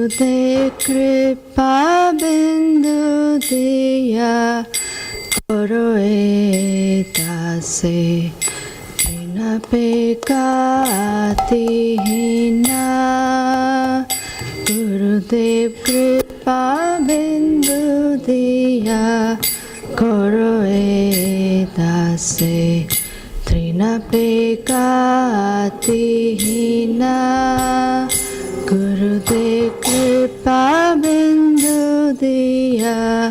Gurudev Kripa Bindu Diya Koro Edase Vinapekati Hina Gurudev Kripa Bindu Diya Koro Edase Trinapekati Hina Gurudev Kripa Bindu Diya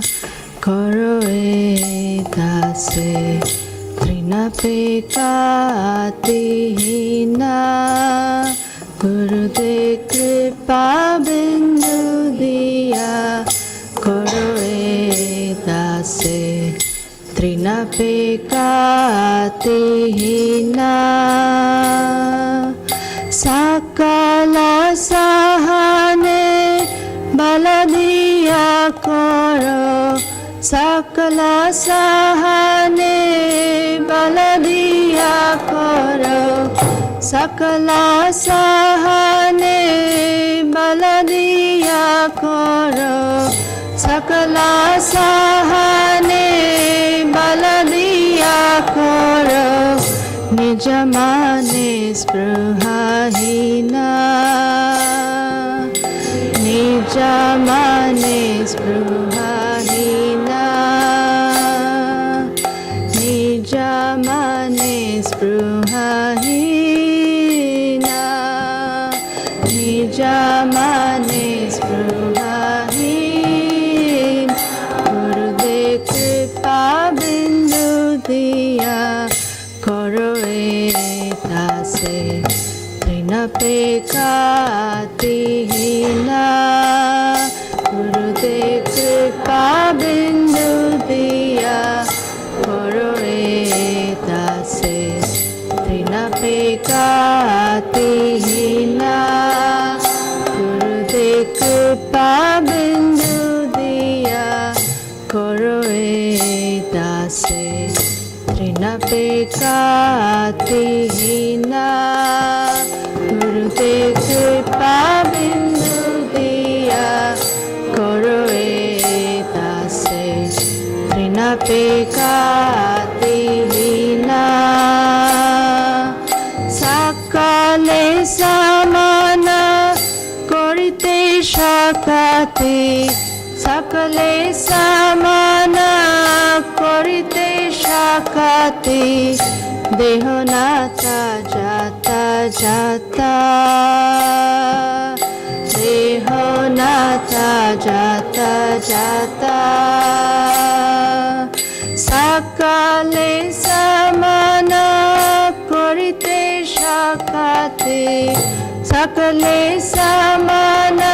Koro Edase Trinapekati Hina Gurudev Kripa Bindu Diya Koro Edase Trinapekati Hina Sakala Sahane Baladiya Koro Sakala Sahane Baladiya Koro Sakala Sahane Baladiya Koro Sakala Sahane Baladiya Koro Nijamane Spruhahina Nijamane Spruhahina Nijamane Spruhahina Nijamane Spruhahina Gurudev Kripa Bindu Diya Koro Edase Trinapekati Hina Gurudev Kripa Bindu Diya Koro Edase Trinapekati Hina Gurudev Kripa Bindu Diya Koro Edase Trinapekati Hina Gurudev Kripa Bindu Diya Koro Edase Trinapekati Hina Sakale Samana Korite Shakati Sakale Samana Korite Shakati Dehonata Jata Jata Dehonata Jata Jata Sakale Samana Korite Shakati Sakale Samana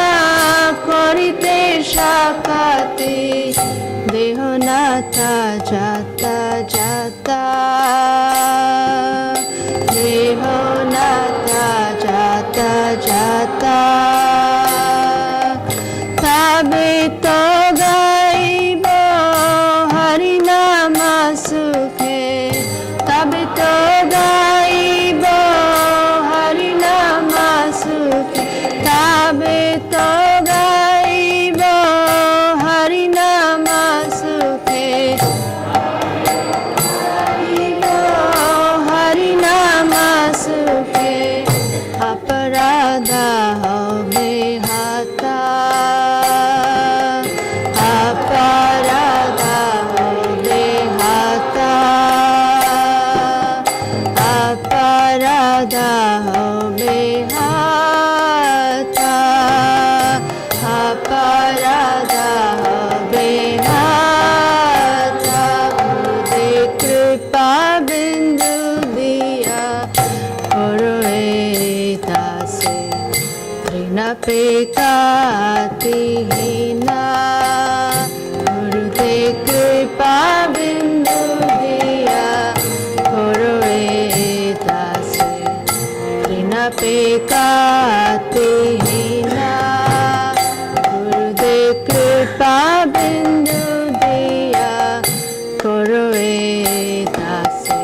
Korite Shakati Dehonata Jata Jata Dehonata Jata Jata Tabe to gaibo Harinama Sukhe Tabe to gaibo Harinama Sukhe Tabe to gaibo Harinama Sukhe Harinama Sukhe Aparadha hobe hata Aparadha hobe hata Aparadha hobe hata Aparadha hobe hata Gurudev Kripa Bindu Diya Koro Edase Trinapekati Hina Gurudev Kripa Bindu Diya Koro Edase Trinapekati Hina Gurudev Kripa Bindu Diya Koro Edase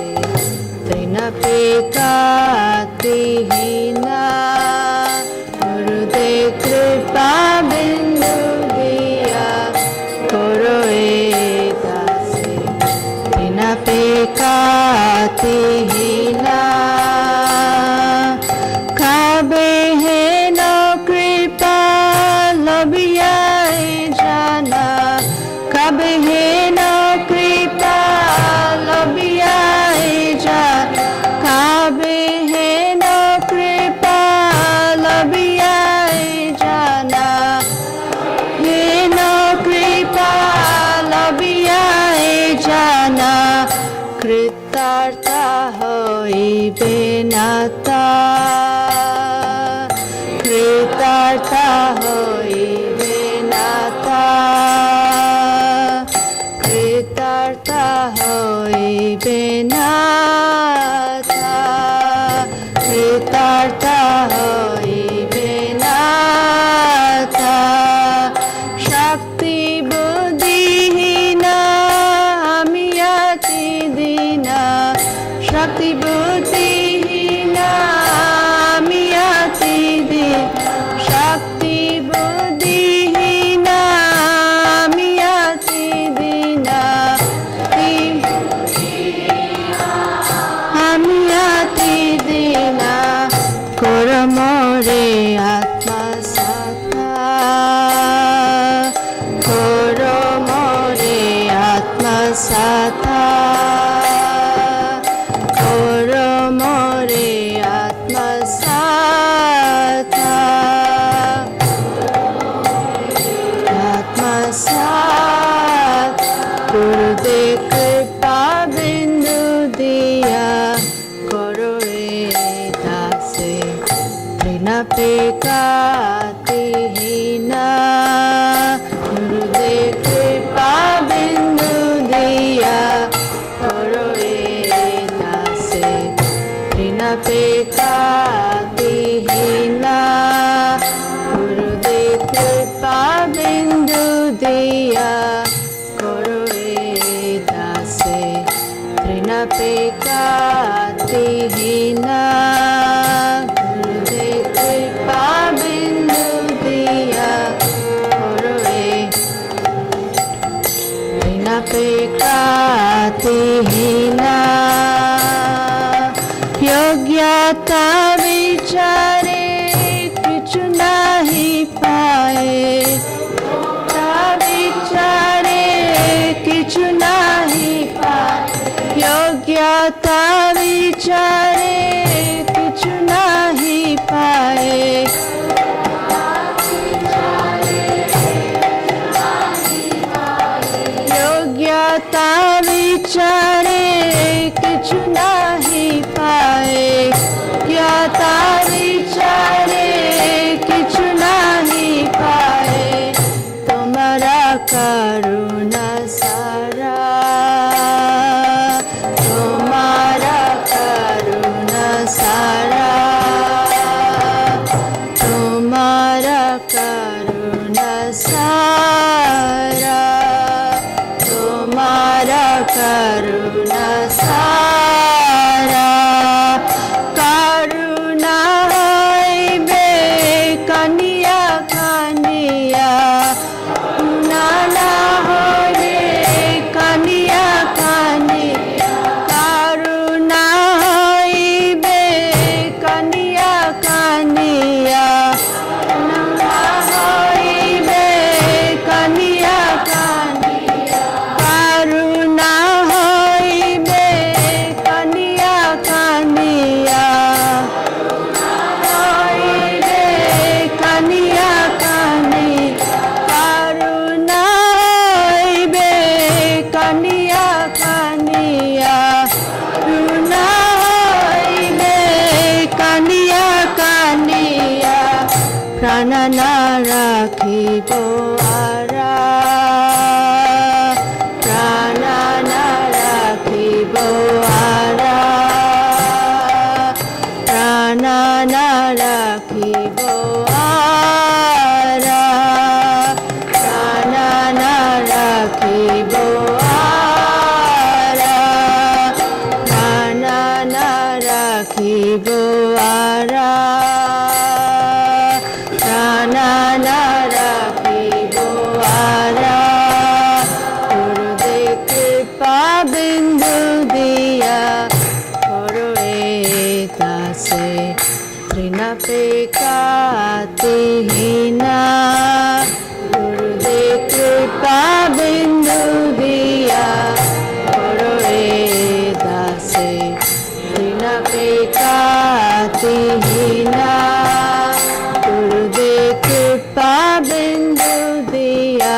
Trinapekati Hina Gurudev Kripa কৃতার্থ হইবে না তা কৃতার্থ হইবে না তা কৃতার্থ হইবে না তা কৃতার্থ হইবে না তা শক্তি বুদ্ধিহীনা আমি আছি দীনা শক্তি বুদ্ধিহীনা আমি আছি দীনা শক্তি বুদ্ধিহীনা আমি আছি দীনা আমি আছি দীনা কর মোরে আত্মা সাথা কর মোরে আত্মা সাথা কর মোরে আত্মা সাথা আত্মা সাথ গুরুদে কৃপা বিন্দু দিয়া করো রে দাসে ঋণা পেকাতিহীনা গুরুদে কৃপা বিন্দু দিয়া করো রে দাসে ঋণা পেকাতিহীনা গুরুদে কৃপা বিন্দু দিয়া করো রে দাসে ঋণা পেকাতিহীনা গুরুদে কৃপা বিন্দু দিয়া করো রে ঋণা পেকাতিহীনা योग्यता विचारे কিছু নাহি পায়ে विचारे কিছু নাহি পায় योग्यता विचारे কিছু নাহি পায়ে योग्यता विचारे কিছু নাহি পায়ে योग्यता विचारे কিছু নাহি পায়ে তোমারা করুণা সারা তোমারা করুণা সারা তোমারা করুণা সারা তোমারা করুণা সারা করুণা হইবে কানিয়া কানিয়া নানা হইবে কানিয়া কানিয়া করুণা হইবে কানিয়া কানিয়া নানা হইবে কানিয়া কানিয়া করুণা হইবে কানিয়া কানিয়া হইবে কানিয়া কানিয়া করুণা হইবে কানিয়া কানিয়া করুণা হইবে কানিয়া কানিয়া প্রাণ না রাখিব আরা প্রাণ না রাখিব আরা প্রাণ না রাখিব আরা প্রাণ না রাখিব আরা প্রাণ না রাখিব আরা প্রাণ না রাখিব আরা গুরুদে কৃপা বিন্দু দিয়া করো এ দাসে ঋণা পেকাতিহীনা গুরুদে কৃপা বিন্দু দিয়া করো এ দাসে ঋণা পেকাতিহীনা গুরুদে কৃপা বিন্দু দিয়া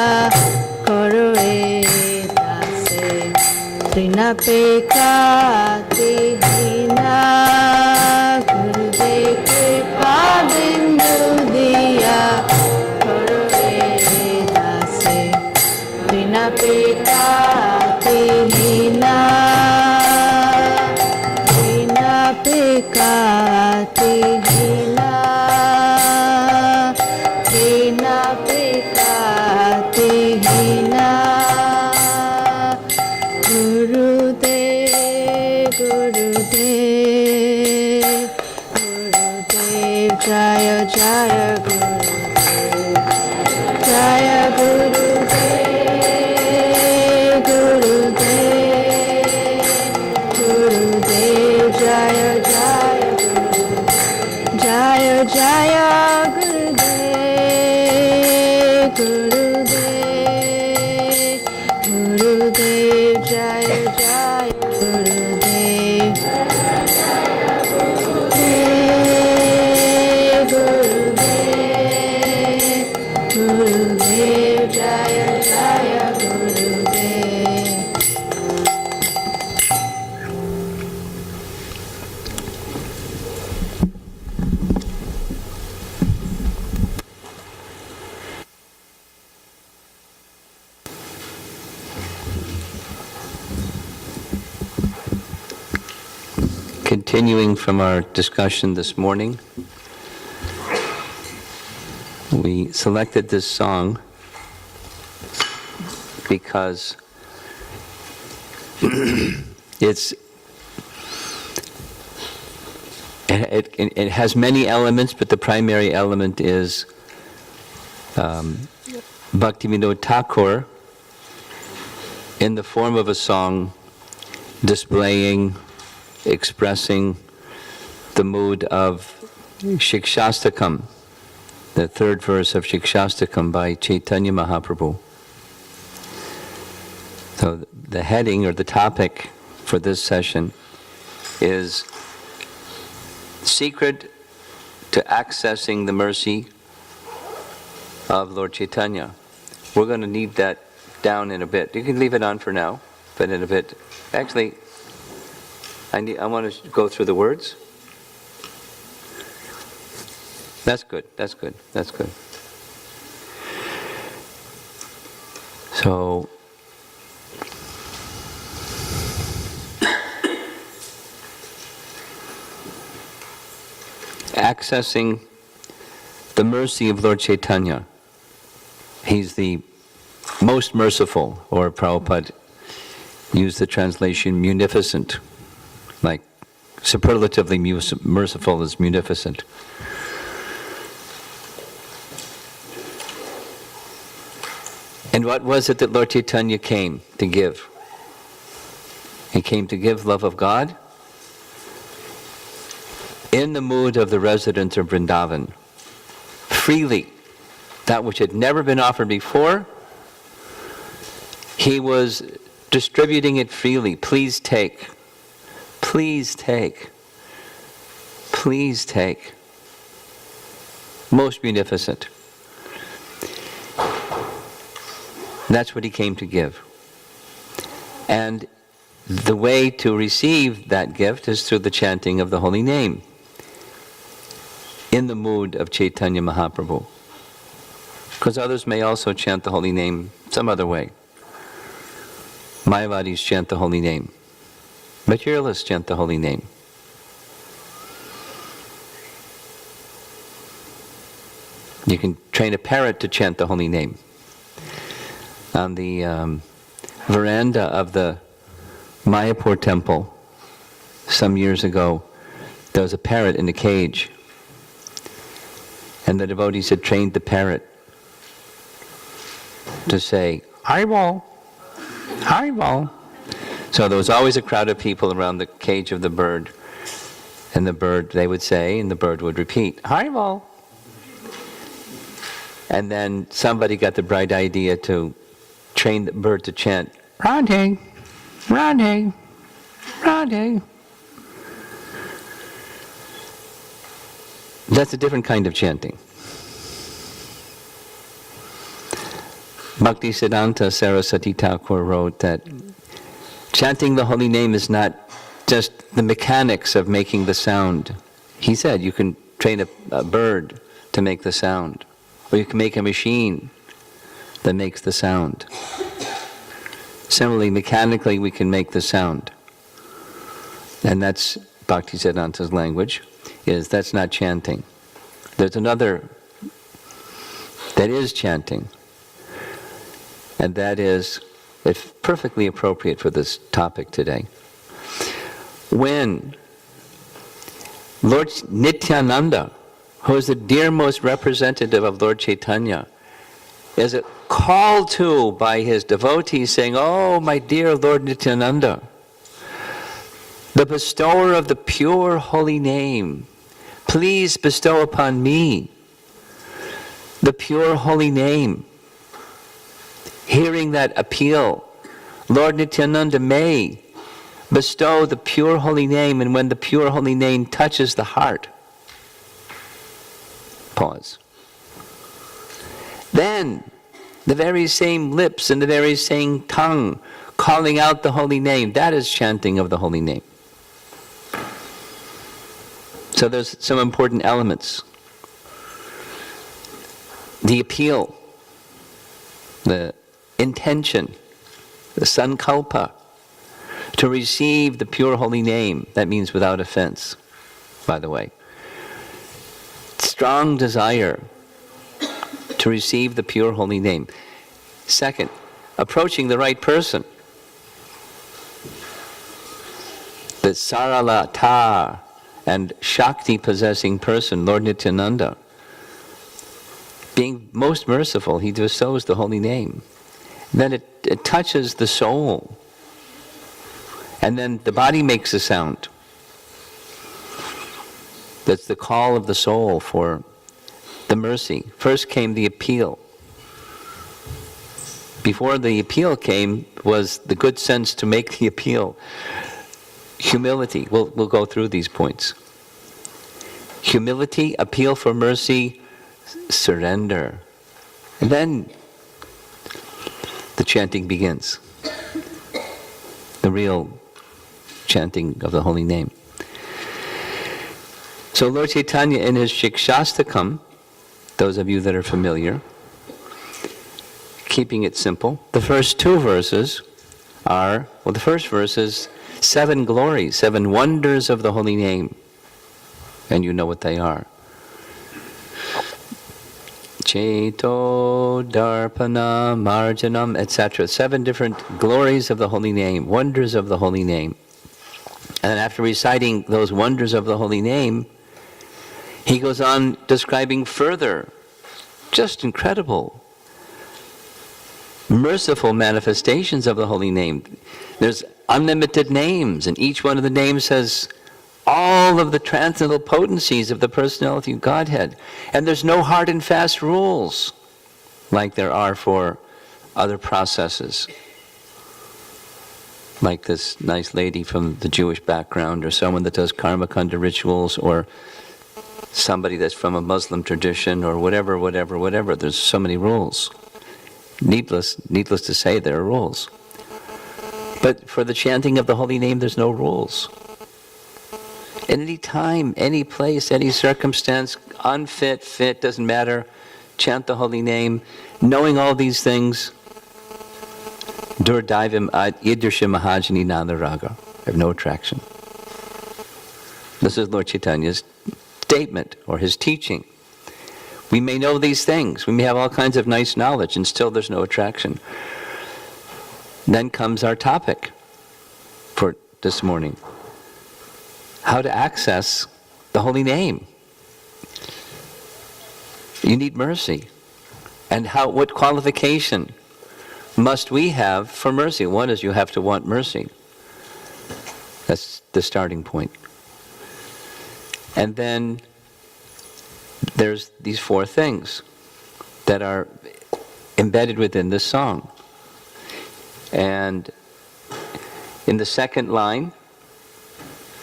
করো এ দাসে ঋণা Vinapekati hina Gurudev kripa bindu diya Karore dase Vinapekati hina Vinapekati hina Vinapekati hina Gurudev, Gurudev, Gurudev, Jaya Jaya Gurudev, Jaya Gurudev, Gurudev, Gurudev, Jaya Jaya Gurudev, Jaya Jaya Gurudev, Gurudev, Gurudev, Jaya Jaya Gurudev, Gurudev, Gurudev, Jaya Jaya Gurudev. Continuing from our discussion this morning, we selected this song because it has many elements, but the primary element is Bhaktivinoda Thakur in the form of a song displaying, expressing the mood of Shikshastakam, the third verse of Shikshastakam by Chaitanya Mahaprabhu. So the heading or the topic for this session is Secret to Accessing the Mercy of Lord Chaitanya. We're going to need that down in a bit. You can leave it on for now, but in a bit. Actually, I want to go through the words. That's good, that's good, that's good. So, accessing the mercy of Lord Chaitanya. He's the most merciful, or Prabhupada used the translation munificent, like superlatively merciful is munificent. And what was it that Lord Chaitanya came to give? He came to give love of God in the mood of the residents of Vrindavan, freely, that which had never been offered before. He was distributing it freely. Please take. Please take. Please take. Most munificent. That's what he came to give. And the way to receive that gift is through the chanting of the holy name, in the mood of Chaitanya Mahaprabhu. Because others may also chant the holy name some other way. Mayavadis chant the holy name. Materialists chant the holy name. You can train a parrot to chant the holy name. On the veranda of the Mayapur temple, some years ago, there was a parrot in a cage. And the devotees had trained the parrot to say, "Haribol, Haribol." So there was always a crowd of people around the cage of the bird. And the bird, they would say, and the bird would repeat, "Haribol." And then somebody got the bright idea to train the bird to chant, "Radhe, Radhe, Radhe." That's a different kind of chanting. Bhaktisiddhanta Saraswati Thakur wrote that Chanting the holy name is not just the mechanics of making the sound. He said you can train a bird to make the sound, or you can make a machine that makes the sound. Similarly, mechanically we can make the sound. And that's Bhaktisiddhanta's language, that's not chanting. There's another that is chanting, and that is, it's perfectly appropriate for this topic today. When Lord Nityananda, who is the dearmost representative of Lord Chaitanya, is called to by his devotees saying, "Oh, my dear Lord Nityananda, the bestower of the pure holy name, please bestow upon me the pure holy name." Hearing that appeal, Lord Nityananda may bestow the pure holy name, and when the pure holy name touches the heart, pause. Then the very same lips and the very same tongue calling out the holy name, that is chanting of the holy name. So there's some important elements. The appeal, the intention, the sankalpa, to receive the pure holy name. That means without offense, by the way. Strong desire to receive the pure holy name. Second, approaching the right person. The saralata and Shakti possessing person, Lord Nityananda, being most merciful, he bestows the holy name. Then it touches the soul. And then the body makes a sound. That's the call of the soul for the mercy. First came the appeal. Before the appeal came was the good sense to make the appeal. Humility. We'll go through these points. Humility, appeal for mercy, surrender. And then the chanting begins. The real chanting of the holy name. So Lord Chaitanya in his Shikshastakam, those of you that are familiar, keeping it simple, the first two verses are, well, the first verse is 7 glories, 7 wonders of the holy name. And you know what they are. Cheto, Darpana, Marjanam, etc. 7 different glories of the holy name, wonders of the holy name. And after reciting those wonders of the holy name, he goes on describing further, just incredible, merciful manifestations of the holy name. There's unlimited names, and each one of the names has all of the transcendental potencies of the personality of Godhead. And there's no hard and fast rules like there are for other processes. Like this nice lady from the Jewish background, or someone that does karma kanda rituals, or somebody that's from a Muslim tradition, or whatever. There's so many rules. Needless to say, there are rules. But for the chanting of the holy name, there's no rules. Any time, any place, any circumstance, unfit, fit, doesn't matter. Chant the holy name, knowing all these things. Durdaivim ad idrisha mahajani nanaraga. Have no attraction. This is Lord Chaitanya's statement, or his teaching. We may know these things, we may have all kinds of nice knowledge, and still there's no attraction. Then comes our topic for this morning. How to access the holy name. You need mercy. And what qualification must we have for mercy? One is you have to want mercy. That's the starting point. And then there's these 4 things that are embedded within this song. And in the second line,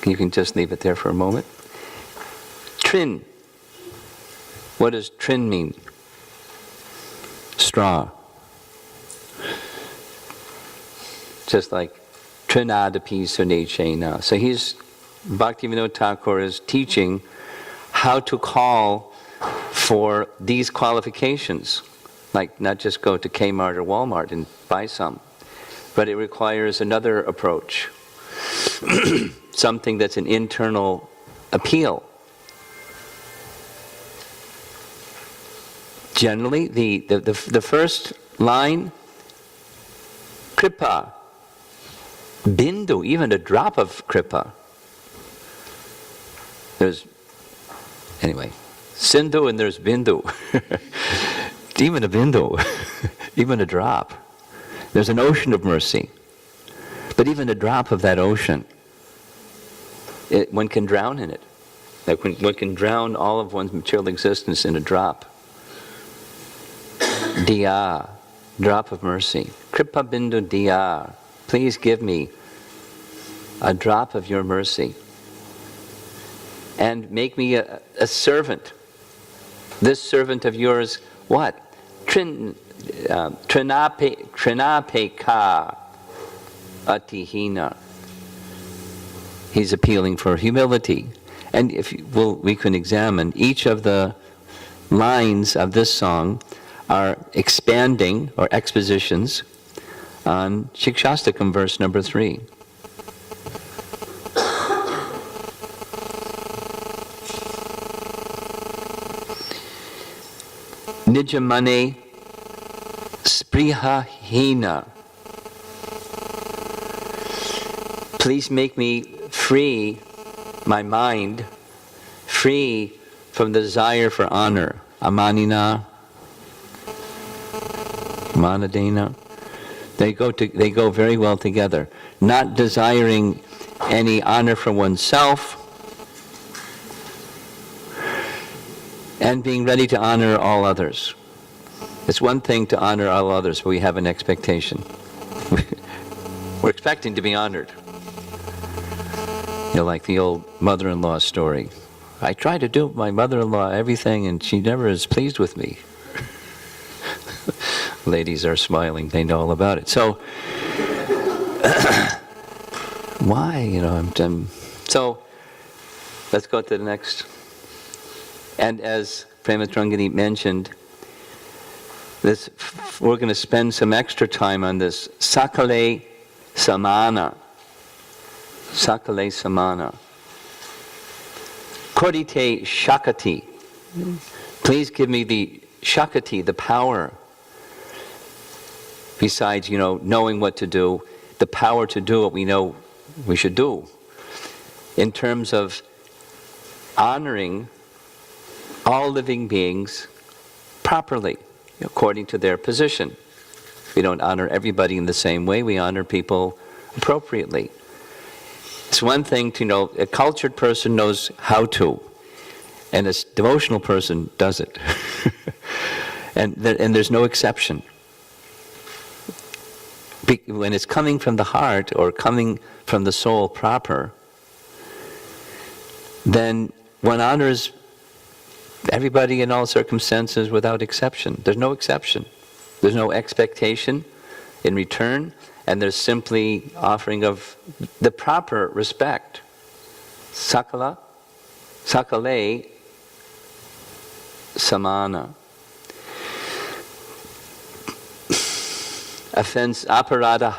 you can just leave it there for a moment. Trin. What does trin mean? Straw. Just like Trinadapi Sunechena. So Bhaktivinoda Thakur is teaching how to call for these qualifications. Like not just go to Kmart or Walmart and buy some, but it requires another approach. Something that's an internal appeal. Generally, the first line, kripa, bindu, even a drop of kripa. There's, anyway, sindhu and there's bindu. Even a bindu, even a drop. There's an ocean of mercy. But even a drop of that ocean, one can drown in it. Like one can drown all of one's material existence in a drop. Diya, drop of mercy. Kripa bindu diya, please give me a drop of your mercy. And make me a servant. This servant of yours, what? Trinapeka atihina. He's appealing for humility. And we can examine each of the lines of this song are expanding or expositions on Shikshastakam verse number 3. Nijamane spriha hina. Please make me free, my mind, free from the desire for honor. Amanina, manadena. They go very well together. Not desiring any honor for oneself, and being ready to honor all others. It's one thing to honor all others, but we have an expectation. We're expecting to be honored. You know, like the old mother-in-law story. I try to do my mother-in-law everything, and she never is pleased with me. Ladies are smiling; they know all about it. So, why? You know, so. Let's go to the next. And as Prematrangani mentioned, we're going to spend some extra time on this sakale samana. Sakale samana. Kodite shakati. Please give me the shakati, the power. Besides, knowing what to do, the power to do what we know we should do. In terms of honoring all living beings properly, according to their position. We don't honor everybody in the same way, we honor people appropriately. It's one thing to know, a cultured person knows how to, and a devotional person does it. and there's no exception. When it's coming from the heart or coming from the soul proper, then one honors everybody in all circumstances without exception. There's no exception. There's no expectation in return, and there's simply offering of the proper respect. Sakale samana. Offense aparada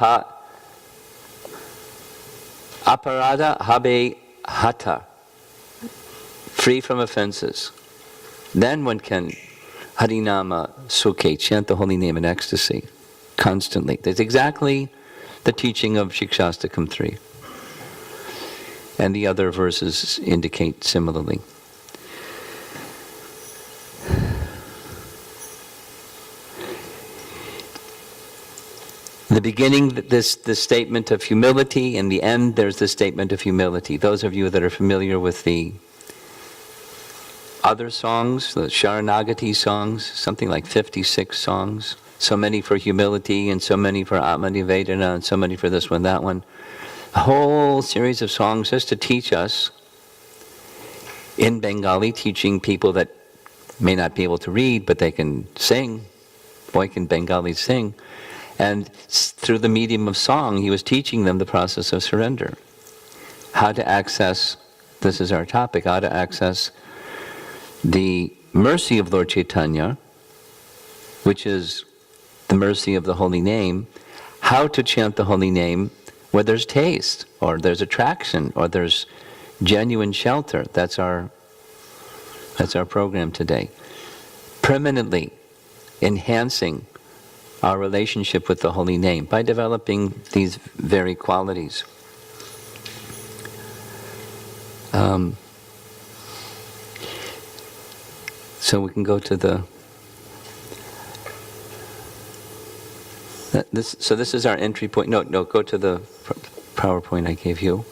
habe hata. Free from offenses. Then one can Harinama Sukhe, chant the holy name in ecstasy, constantly. That's exactly the teaching of Shikshastakam 3. And the other verses indicate similarly. In the beginning, this statement of humility. In the end, there's the statement of humility. Those of you that are familiar with the other songs, the Sharanagati songs, something like 56 songs, so many for humility and so many for Atma-nivedana and so many for this one, that one. A whole series of songs just to teach us in Bengali, teaching people that may not be able to read, but they can sing. Boy, can Bengali sing. And through the medium of song, he was teaching them the process of surrender. How to access, this is our topic, how to access the mercy of Lord Chaitanya, which is the mercy of the holy name, how to chant the holy name where there's taste, or there's attraction, or there's genuine shelter. That's our program today. Permanently enhancing our relationship with the holy name by developing these very qualities. So we can go to the... So this is our entry point. No, go to the PowerPoint I gave you.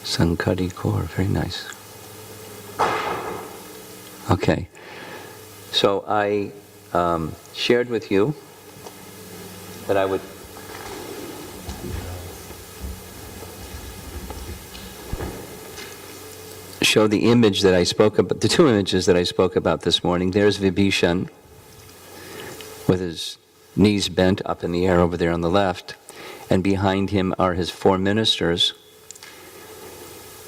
Sankari Core, very nice. Okay. So I shared with you that I would show the image that I spoke about, the two images that I spoke about this morning. There's Vibhishan with his knees bent up in the air over there on the left, and behind him are his four ministers,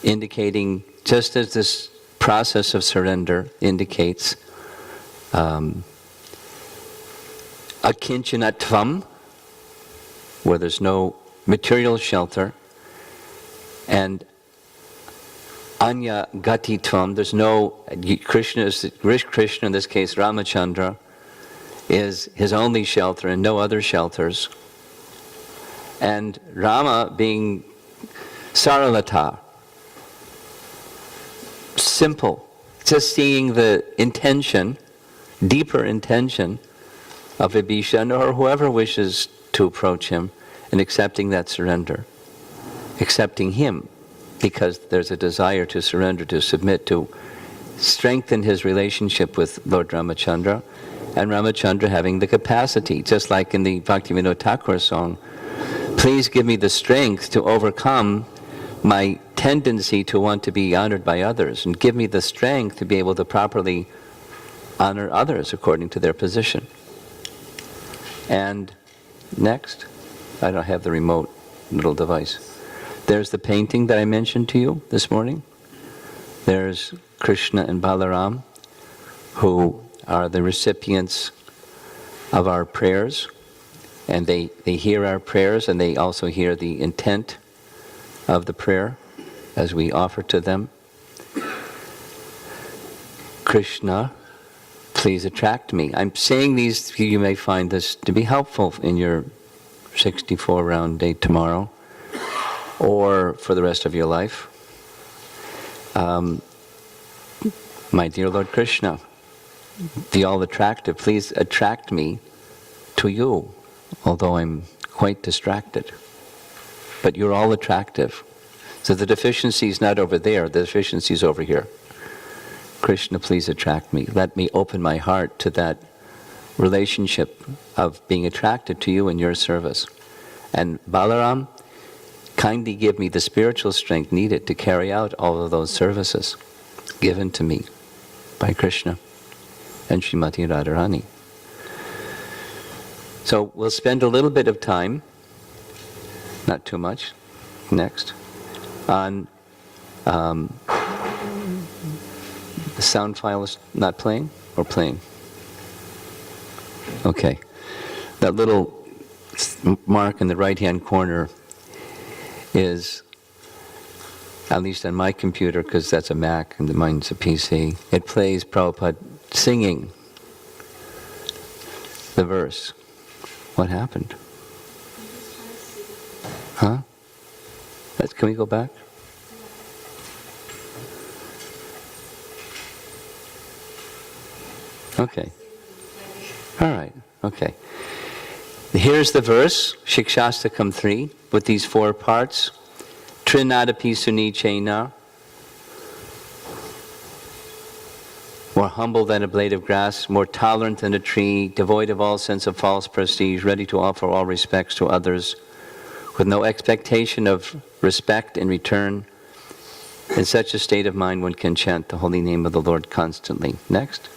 indicating, just as this process of surrender indicates akinchanatvam, where there's no material shelter, and anya gatitvam, there's no, Krishna, in this case Ramachandra, is his only shelter and no other shelters. And Rama being saralata, simple, just seeing the intention, deeper intention of Vibhishan or whoever wishes to approach him, and accepting that surrender, accepting him, because there's a desire to surrender, to submit, to strengthen his relationship with Lord Ramachandra, and Ramachandra having the capacity, just like in the Bhaktivinoda Thakur song, please give me the strength to overcome my tendency to want to be honored by others, and give me the strength to be able to properly honor others according to their position. And next, I don't have the remote little device. There's the painting that I mentioned to you this morning. There's Krishna and Balaram, who are the recipients of our prayers, and they hear our prayers, and they also hear the intent of the prayer as we offer to them. Krishna, please attract me. I'm saying these, you may find this to be helpful in your 64 round day tomorrow, or for the rest of your life. My dear Lord Krishna, the all-attractive, please attract me to you, although I'm quite distracted. But you're all attractive. So the deficiency is not over there, the deficiency is over here. Krishna, please attract me. Let me open my heart to that relationship of being attracted to you in your service. And Balaram, kindly give me the spiritual strength needed to carry out all of those services given to me by Krishna and Srimati Radharani. So we'll spend a little bit of time, not too much, next, on the sound file is not playing or playing? Okay. That little mark in the right-hand corner is, at least on my computer, because that's a Mac and mine's a PC, it plays Prabhupada singing the verse. What happened? Huh? Can we go back? Okay. All right. Okay. Here's the verse, Shikshastakam 3, with these four parts. Trinadapi suni chena, more humble than a blade of grass, more tolerant than a tree, devoid of all sense of false prestige, ready to offer all respects to others, with no expectation of respect in return. In such a state of mind, one can chant the holy name of the Lord constantly. Next.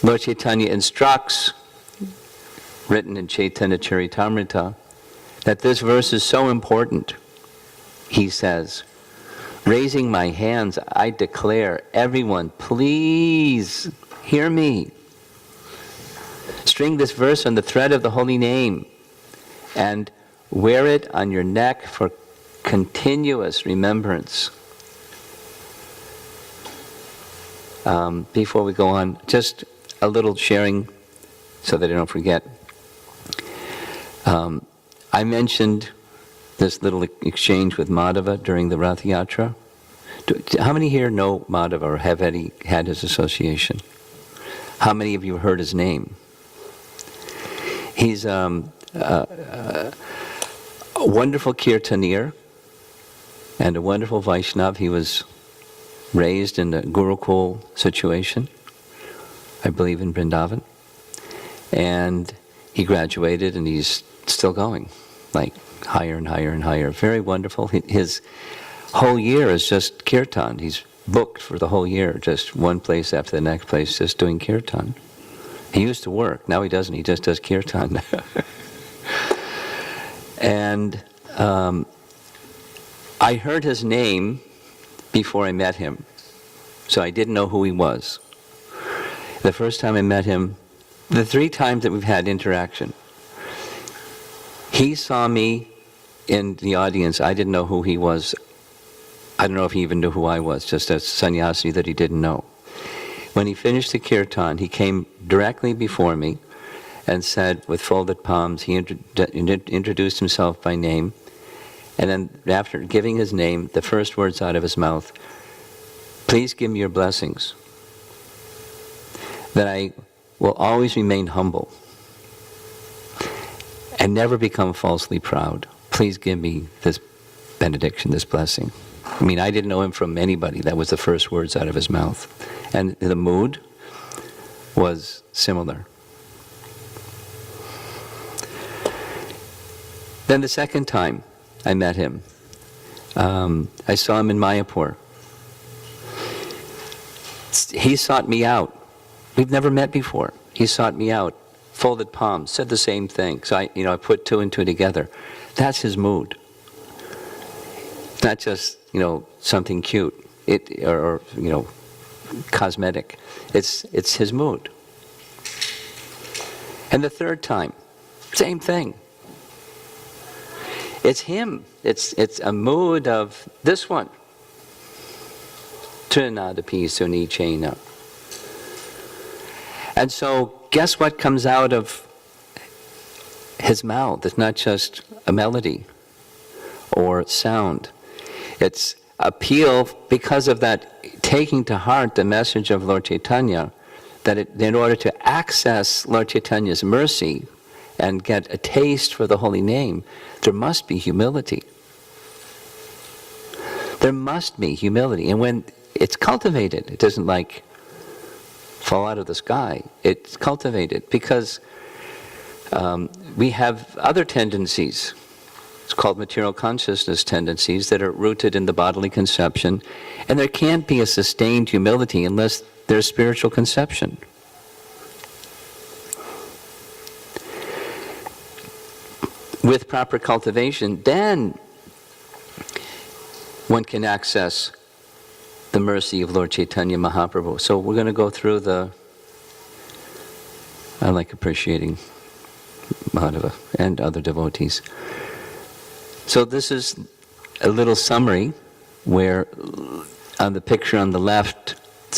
Lord Chaitanya instructs, written in Chaitanya Charitamrita, that this verse is so important. He says, raising my hands, I declare, everyone, please hear me. String this verse on the thread of the holy name and wear it on your neck for continuous remembrance. Before we go on, just a little sharing so that I don't forget. I mentioned this little exchange with Madhava during the Rath Yatra. How many here know Madhava or have had his association? How many of you heard his name? He's a wonderful kirtanir and a wonderful Vaishnav. He was raised in the Gurukul situation, I believe in Vrindavan. And he graduated and he's still going, like higher and higher and higher. Very wonderful. His whole year is just kirtan. He's booked for the whole year, just one place after the next place, just doing kirtan. He used to work, now he doesn't, he just does kirtan. And I heard his name before I met him, so I didn't know who he was. The first time I met him, the 3 times that we've had interaction, he saw me in the audience. I didn't know who he was. I don't know if he even knew who I was, just a sannyasi that he didn't know. When he finished the kirtan, he came directly before me and said, with folded palms, he introduced himself by name, and then after giving his name, the first words out of his mouth, please give me your blessings, that I will always remain humble and never become falsely proud. Please give me this benediction, this blessing. I mean, I didn't know him from anybody. That was the first words out of his mouth. And the mood was similar. Then the second time I met him, I saw him in Mayapur. He sought me out. We've never met before. He sought me out, folded palms, said the same thing. So I put 2 and 2 together. That's his mood. It's not just, something cute, or cosmetic. It's his mood. And the third time, same thing. It's him. It's a mood of this one. Trinadapi suni chena. And so, guess what comes out of his mouth? It's not just a melody or sound. It's appeal because of that, taking to heart the message of Lord Chaitanya, that in order to access Lord Chaitanya's mercy and get a taste for the holy name, there must be humility. There must be humility. And when it's cultivated, it doesn't fall out of the sky. It's cultivated because we have other tendencies. It's called material consciousness tendencies that are rooted in the bodily conception. And there can't be a sustained humility unless there's spiritual conception. With proper cultivation, then one can access the mercy of Lord Chaitanya Mahaprabhu. So we're going to go through I like appreciating Madhava and other devotees. So this is a little summary where on the picture on the left,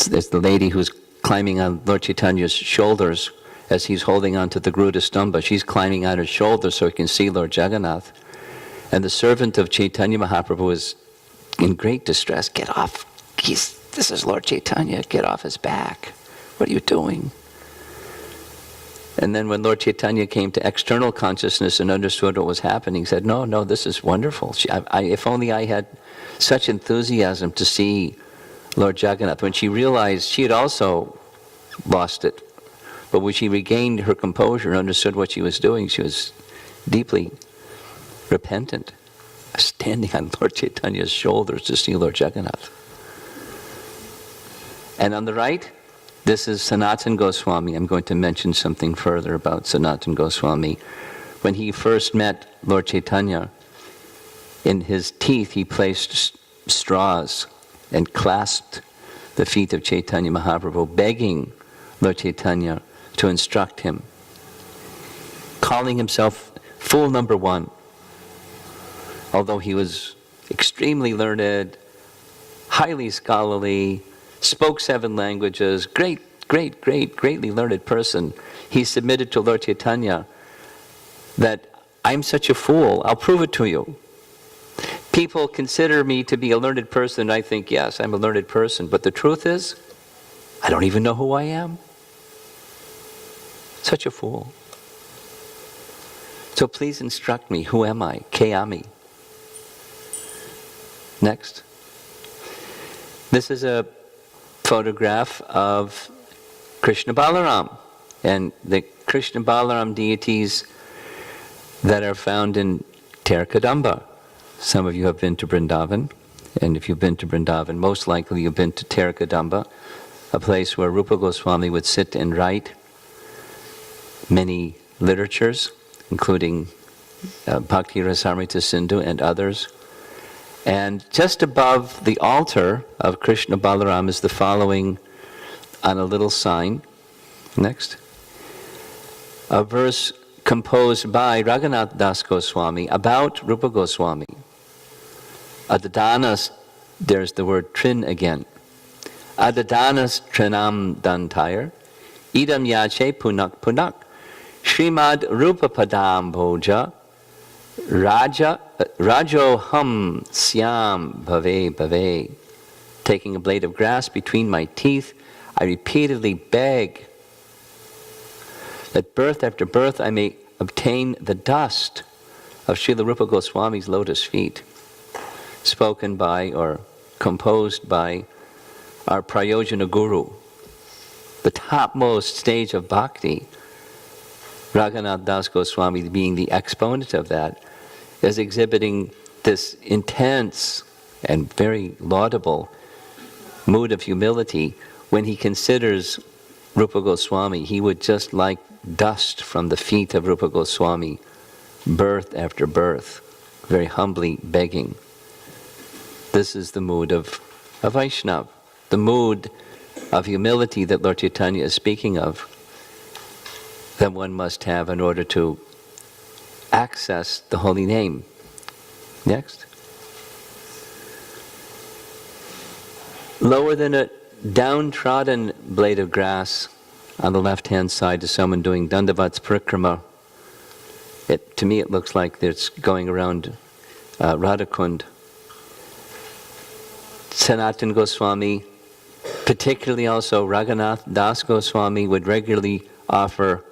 there's the lady who's climbing on Lord Chaitanya's shoulders as he's holding onto the Gruda Stamba. She's climbing on his shoulders so he can see Lord Jagannath. And the servant of Chaitanya Mahaprabhu is in great distress. Get off. This is Lord Chaitanya. Get off his back. What are you doing? And then when Lord Chaitanya came to external consciousness and understood what was happening, he said, no, this is wonderful. If only I had such enthusiasm to see Lord Jagannath. When she realized she had also lost it, but when she regained her composure and understood what she was doing, she was deeply repentant, standing on Lord Chaitanya's shoulders to see Lord Jagannath. And on the right, This is Sanatana Goswami. I'm going to mention something further about Sanatana Goswami. When he first met Lord Chaitanya, in his teeth he placed straws and clasped the feet of Chaitanya Mahaprabhu, begging Lord Chaitanya to instruct him, calling himself fool number one. Although he was extremely learned, highly scholarly, spoke 7 languages, greatly learned person, he submitted to Lord Chaitanya that I'm such a fool, I'll prove it to you. People consider me to be a learned person, and I think, yes, I'm a learned person, but the truth is, I don't even know who I am. Such a fool. So please instruct me, who am I? Ke ami? Next. This is a photograph of Krishna Balaram, and the Krishna Balaram deities that are found in Terkadamba. Some of you have been to Vrindavan, and if you've been to Vrindavan, most likely you've been to Terkadamba, a place where Rupa Goswami would sit and write many literatures, including Bhakti Rasamrita Sindhu and others. And just above the altar of Krishna Balaram is the following on a little sign. Next. A verse composed by Raghunath Das Goswami about Rupa Goswami. Adadanas, there's the word trin again. Adadanas trinam dantayar, idam yache punak punak, Srimad Rupa Padam Bhoja, Rajo Hum Syam Bhave Bhave. Taking a blade of grass between my teeth, I repeatedly beg that birth after birth I may obtain the dust of Srila Rupa Goswami's lotus feet, spoken by or composed by our Prayojana Guru, the topmost stage of bhakti. Raghunath Das Goswami, being the exponent of that, is exhibiting this intense and very laudable mood of humility. When he considers Rupa Goswami, he would just like dust from the feet of Rupa Goswami, birth after birth, very humbly begging. This is the mood of a Vaishnava, the mood of humility that Lord Chaitanya is speaking of, that one must have in order to access the holy name. Next. Lower than a downtrodden blade of grass on the left-hand side is someone doing Dandavats Parikrama. To me it looks like it's going around Radhakund. Sanatana Goswami, particularly also Raghunath Das Goswami, would regularly offer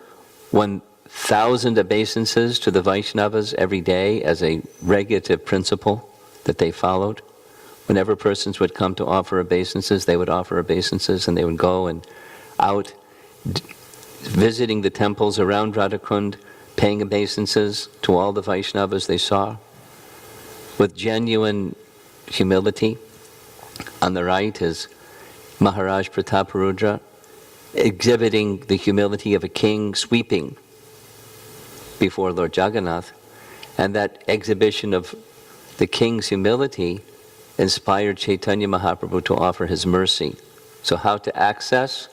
1,000 obeisances to the Vaishnavas every day as a regulative principle that they followed. Whenever persons would come to offer obeisances, they would offer obeisances, and they would go and out visiting the temples around Radhakund, paying obeisances to all the Vaishnavas they saw with genuine humility. On the right is Maharaj Prataparudra, exhibiting the humility of a king sweeping before Lord Jagannath. And that exhibition of the king's humility inspired Chaitanya Mahaprabhu to offer his mercy. So how to access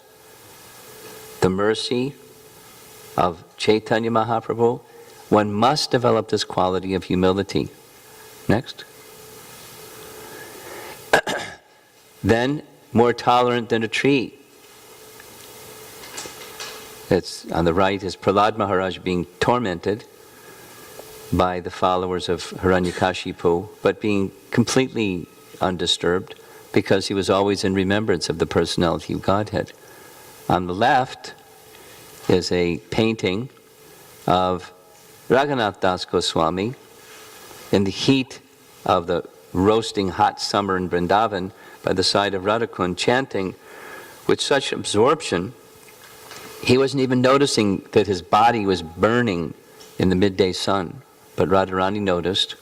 the mercy of Chaitanya Mahaprabhu? One must develop this quality of humility. Next. Then, more tolerant than a tree. It's on the right is Prahlad Maharaj being tormented by the followers of Hiranyakashipu, but being completely undisturbed because he was always in remembrance of the personality of Godhead. On the left is a painting of Raghunath Das Goswami in the heat of the roasting hot summer in Vrindavan by the side of Radhakund, chanting with such absorption, he wasn't even noticing that his body was burning in the midday sun. But Radharani noticed,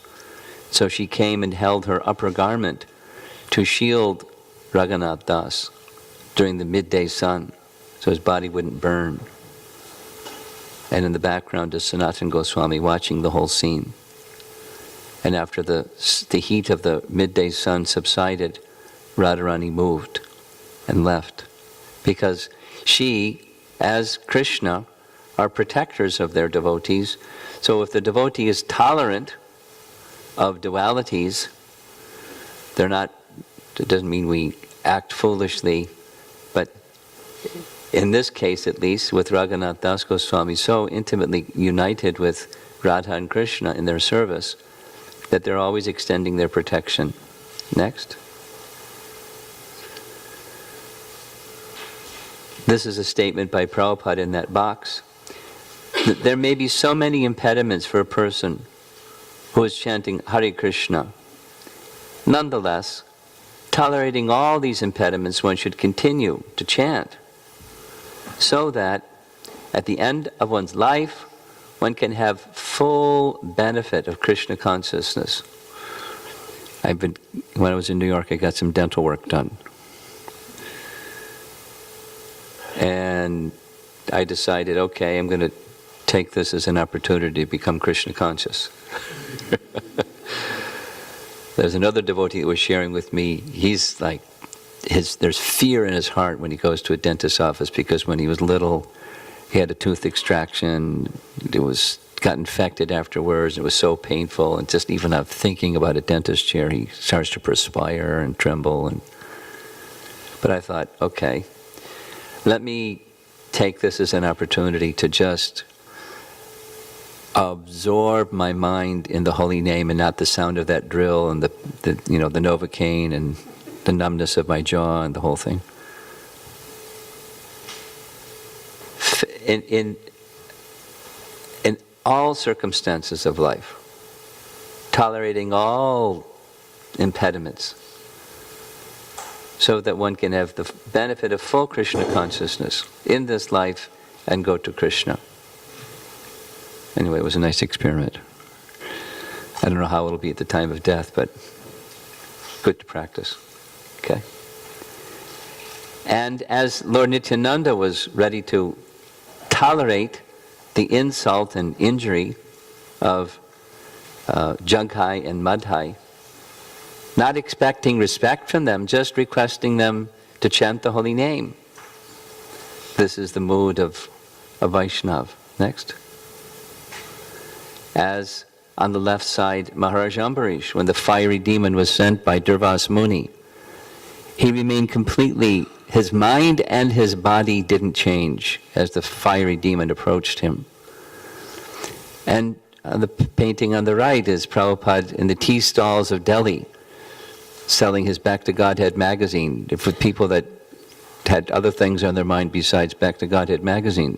so she came and held her upper garment to shield Raghunath Das during the midday sun. so his body wouldn't burn. And in the background is Sanatana Goswami watching the whole scene. And after the heat of the midday sun subsided, Radharani moved and left. Because she, as Krishna, are protectors of their devotees. So if the devotee is tolerant of dualities, they're not, it doesn't mean we act foolishly, but in this case at least, with Raghunath Das Goswami, so intimately united with Radha and Krishna in their service, that they're always extending their protection. Next. This is a statement by Prabhupada in that box. There may be so many impediments for a person who is chanting Hare Krishna. Nonetheless, tolerating all these impediments, one should continue to chant, so that at the end of one's life, one can have full benefit of Krishna consciousness. When I was in New York, I got some dental work done. And I decided, okay, I'm going to take this as an opportunity to become Krishna conscious. There's another devotee that was sharing with me, he's like, there's fear in his heart when he goes to a dentist's office, because when he was little, he had a tooth extraction, got infected afterwards, it was so painful, and just even of thinking about a dentist chair, he starts to perspire and tremble. But I thought, okay, let me take this as an opportunity to just absorb my mind in the holy name and not the sound of that drill and the Novocaine and the numbness of my jaw and the whole thing. In all circumstances of life, tolerating all impediments, so that one can have the benefit of full Krishna consciousness in this life and go to Krishna. Anyway, it was a nice experiment. I don't know how it'll be at the time of death, but good to practice. Okay? And as Lord Nityananda was ready to tolerate the insult and injury of Jaghai and Madhai, not expecting respect from them, just requesting them to chant the holy name. This is the mood of a Vaishnav. Next. As on the left side, Maharaj Ambarish, when the fiery demon was sent by Durvas Muni, he remained completely, his mind and his body didn't change as the fiery demon approached him. And the painting on the right is Prabhupada in the tea stalls of Delhi, selling his Back to Godhead magazine for people that had other things on their mind besides Back to Godhead magazine.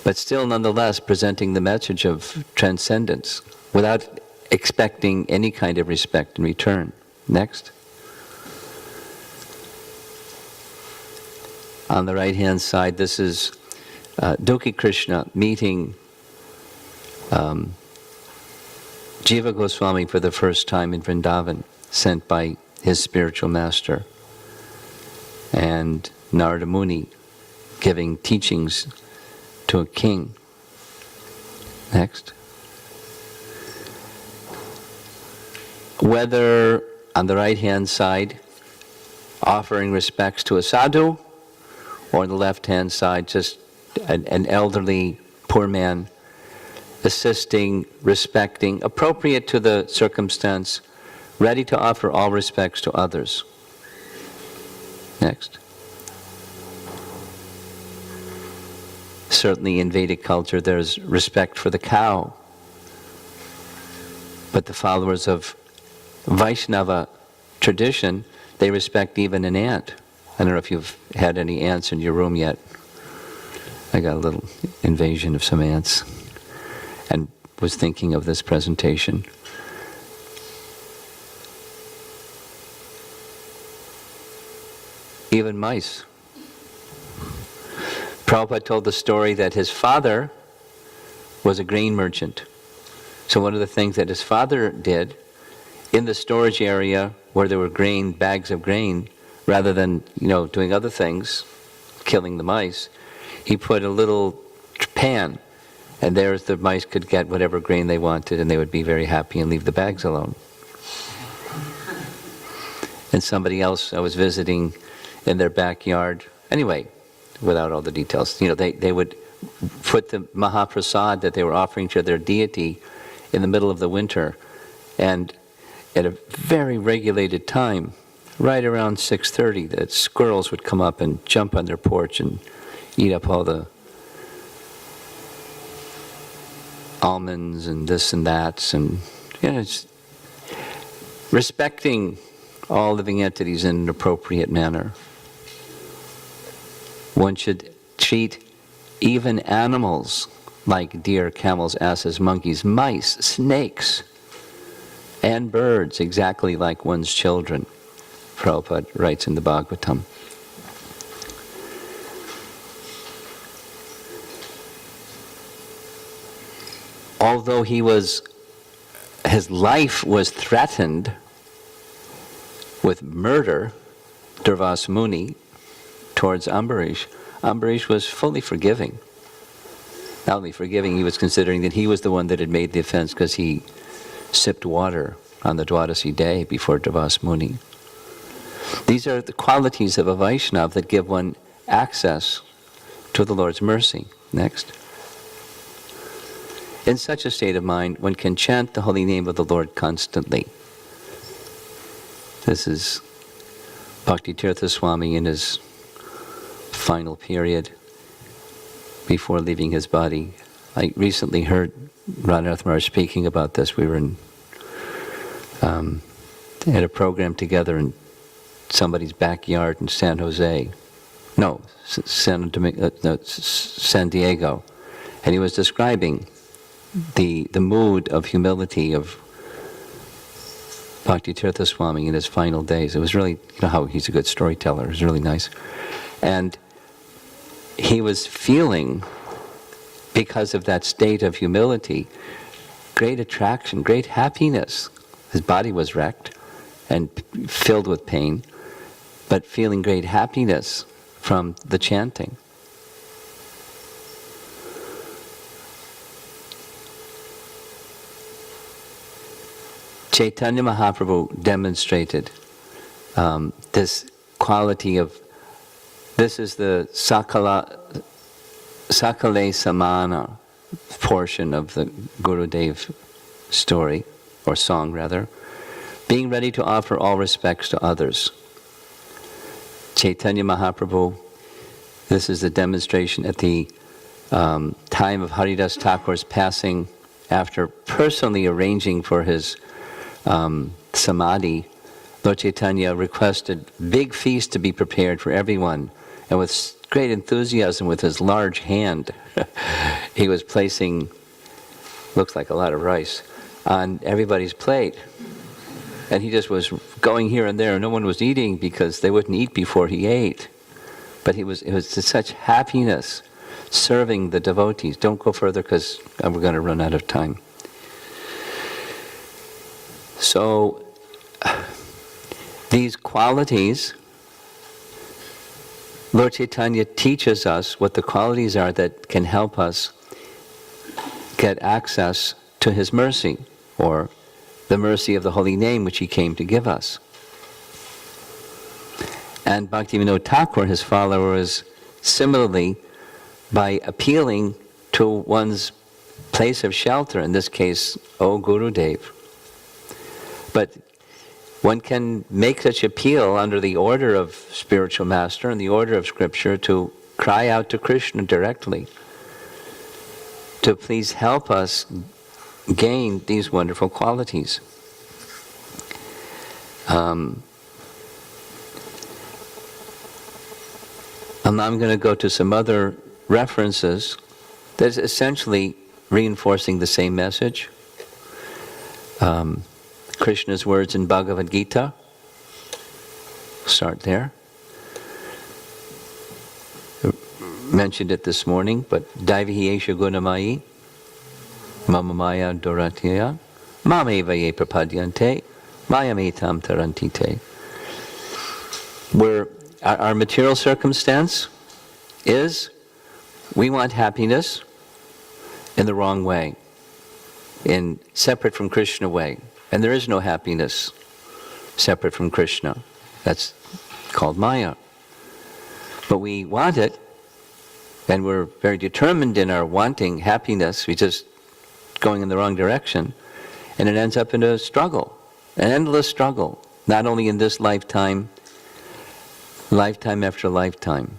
But still, nonetheless, presenting the message of transcendence without expecting any kind of respect in return. Next. On the right-hand side, this is Dukhi Krishna meeting Jiva Goswami for the first time in Vrindavan, sent by his spiritual master, and Narada Muni giving teachings to a king. Next. Whether on the right-hand side, offering respects to a sadhu, or on the left-hand side, just an elderly poor man, assisting, respecting, appropriate to the circumstance, ready to offer all respects to others. Next. Certainly in Vedic culture there's respect for the cow, but the followers of Vaishnava tradition, they respect even an ant. I don't know if you've had any ants in your room yet. I got a little invasion of some ants and was thinking of this presentation. Even mice. Prabhupada told the story that his father was a grain merchant. So one of the things that his father did in the storage area where there were grain, bags of grain, rather than, doing other things, killing the mice, he put a little pan, and there the mice could get whatever grain they wanted, and they would be very happy and leave the bags alone. And somebody else I was visiting in their backyard, anyway, without all the details, they would put the Mahaprasad that they were offering to their deity in the middle of the winter, and at a very regulated time, right around 6:30, the squirrels would come up and jump on their porch and eat up all the almonds and this and that, and it's respecting all living entities in an appropriate manner. One should treat even animals like deer, camels, asses, monkeys, mice, snakes, and birds exactly like one's children, Prabhupada writes in the Bhagavatam. Although his life was threatened with murder, Durvas Muni, towards Ambarish, Ambarish was fully forgiving. Not only forgiving, he was considering that he was the one that had made the offense because he sipped water on the Dwadasi day before Durvas Muni. These are the qualities of a Vaishnava that give one access to the Lord's mercy. Next. In such a state of mind, one can chant the holy name of the Lord constantly. This is Bhakti Tirtha Swami in his final period before leaving his body. I recently heard Radhanath Maharaj speaking about this. We were at a program together in somebody's backyard in San Diego, and he was describing the mood of humility of Bhakti Tirtha Swami in his final days. It was really, how he's a good storyteller. It was really nice. And he was feeling, because of that state of humility, great attraction, great happiness. His body was wrecked and filled with pain, but feeling great happiness from the chanting. Chaitanya Mahaprabhu demonstrated this quality of, this is the Sakale Samana portion of the Gurudev story, or song rather, being ready to offer all respects to others. Chaitanya Mahaprabhu, this is the demonstration at the time of Haridas Thakur's passing, after personally arranging for his samadhi, Lord Chaitanya requested big feast to be prepared for everyone, and with great enthusiasm, with his large hand, he was placing, looks like a lot of rice, on everybody's plate. And he just was going here and there, and no one was eating because they wouldn't eat before he ate. But it was such happiness serving the devotees. Don't go further because we're going to run out of time. So, these qualities, Lord Chaitanya teaches us what the qualities are that can help us get access to his mercy, or the mercy of the holy name which he came to give us. And Bhaktivinoda Thakur, his followers, similarly, by appealing to one's place of shelter, in this case, O Gurudev. But one can make such appeal under the order of spiritual master and the order of scripture to cry out to Krishna directly to please help us gain these wonderful qualities. And I'm going to go to some other references that's essentially reinforcing the same message. Krishna's words in Bhagavad Gita. Start there. Mentioned it this morning, but Daivihi Esha Gunamayi Mama Maya Doratya Mameva Ye Prapadyante Mayametam Tarantite. Where our material circumstance is we want happiness in the wrong way, in separate from Krishna way. And there is no happiness separate from Krishna. That's called Maya. But we want it, and we're very determined in our wanting happiness. We're just going in the wrong direction. And it ends up in a struggle, an endless struggle, not only in this lifetime, lifetime after lifetime.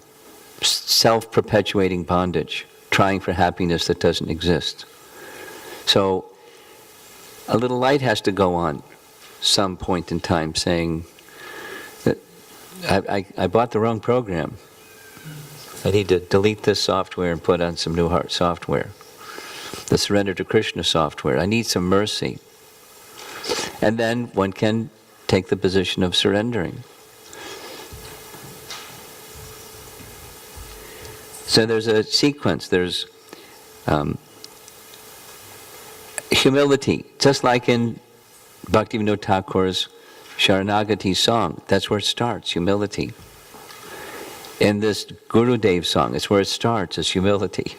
Self-perpetuating bondage, trying for happiness that doesn't exist. So a little light has to go on some point in time saying that I bought the wrong program. I need to delete this software and put on some new software. The surrender to Krishna software. I need some mercy. And then one can take the position of surrendering. So there's a sequence. There's humility, just like in Bhaktivinoda Thakur's Sharanagati song. That's where it starts, humility. In this Gurudev song, it's where it starts, is humility.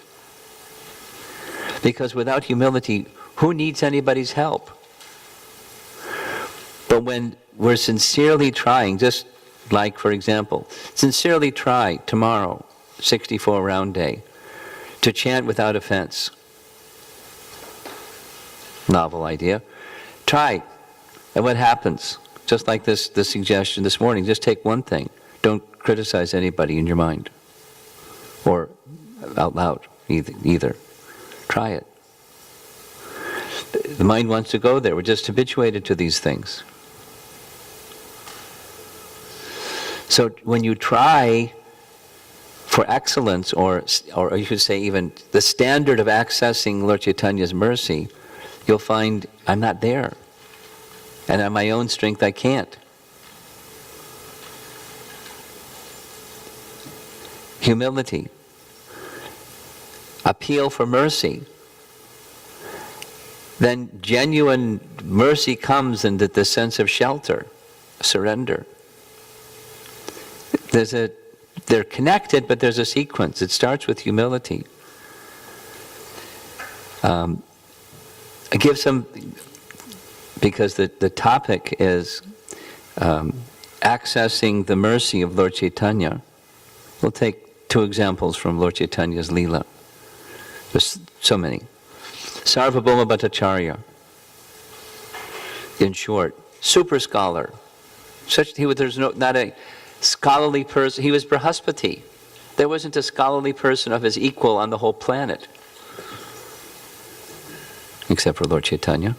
Because without humility, who needs anybody's help? But when we're sincerely trying, just like, for example, sincerely try tomorrow, 64 round day, to chant without offense. Novel idea. Try. And what happens? Just like this suggestion this morning, just take one thing. Don't criticize anybody in your mind. Or out loud, either. Try it. The mind wants to go there. We're just habituated to these things. So when you try for excellence, or you should say even the standard of accessing Lord Chaitanya's mercy, you'll find I'm not there. And on my own strength I can't. Humility. Appeal for mercy. Then genuine mercy comes into the sense of shelter, surrender. They're connected, but there's a sequence. It starts with humility. I give some, because the topic is accessing the mercy of Lord Chaitanya. We'll take two examples from Lord Chaitanya's Leela. There's so many. Sarvabhauma Bhattacharya, in short, super scholar. There's not a scholarly person. He was Brahaspati. There wasn't a scholarly person of his equal on the whole planet, except for Lord Chaitanya.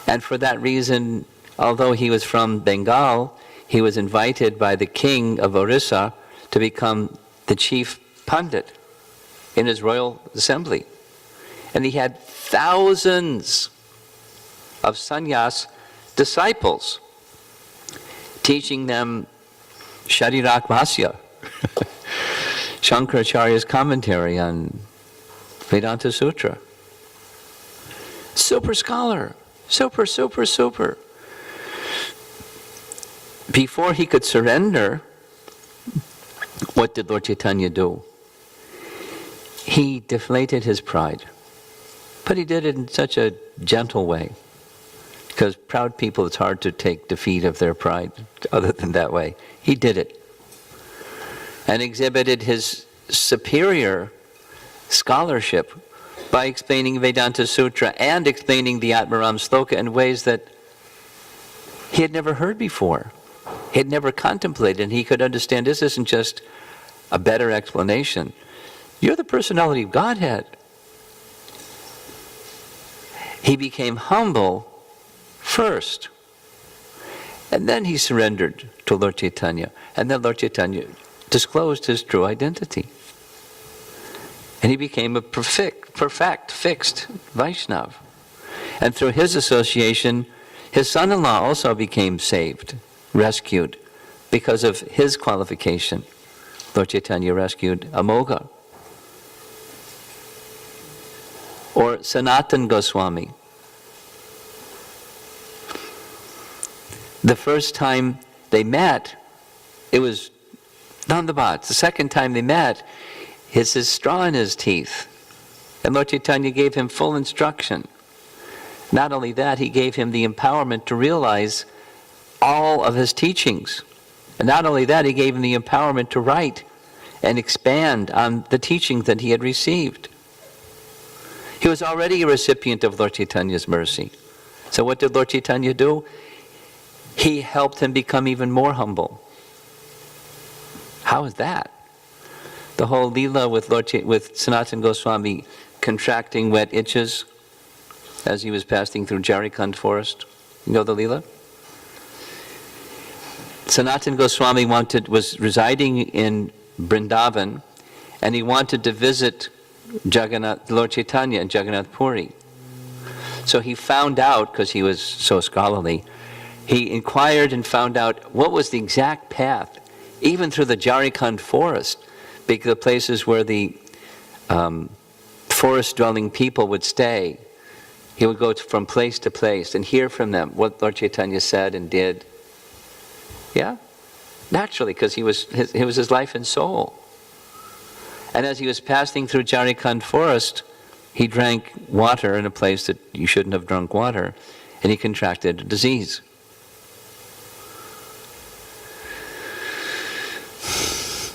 And for that reason, although he was from Bengal, he was invited by the king of Orissa to become the chief Pandit in his royal assembly. And he had thousands of sannyas disciples, teaching them Sharirak Bhasya, Shankaracharya's commentary on Vedanta Sutra. Super scholar, super. Before he could surrender, what did Lord Chaitanya do? He deflated his pride. But he did it in such a gentle way. Because proud people, it's hard to take defeat of their pride other than that way. He did it. And exhibited his superior scholarship by explaining Vedanta Sutra and explaining the Atmaram Sloka in ways that he had never heard before. He had never contemplated, and he could understand this isn't just a better explanation. You're the personality of Godhead. He became humble first. And then he surrendered to Lord Chaitanya. And then Lord Chaitanya disclosed his true identity. And he became a perfect, fixed Vaishnav. And through his association, his son-in-law also became saved, rescued, because of his qualification. Lord Chaitanya rescued Amogha. Or Sanatan Goswami. The first time they met, it was Nandabats, the second time they met, his straw in his teeth. And Lord Chaitanya gave him full instruction. Not only that, he gave him the empowerment to realize all of his teachings. And not only that, he gave him the empowerment to write and expand on the teachings that he had received. He was already a recipient of Lord Chaitanya's mercy. So what did Lord Chaitanya do? He helped him become even more humble. How is that? The whole Leela with with Sanatana Goswami contracting wet itches as he was passing through Jharkhand forest. You know the Leela? Sanatana Goswami was residing in Vrindavan, and he wanted to visit Lord Chaitanya in Jagannath Puri. So he found out, because he was so scholarly, he inquired and found out what was the exact path, even through the Jharkhand forest, because the places where the forest-dwelling people would stay. He would go from place to place and hear from them what Lord Chaitanya said and did. Yeah? Naturally, because he was his life and soul. And as he was passing through Jharkhand forest, he drank water in a place that you shouldn't have drunk water, and he contracted a disease.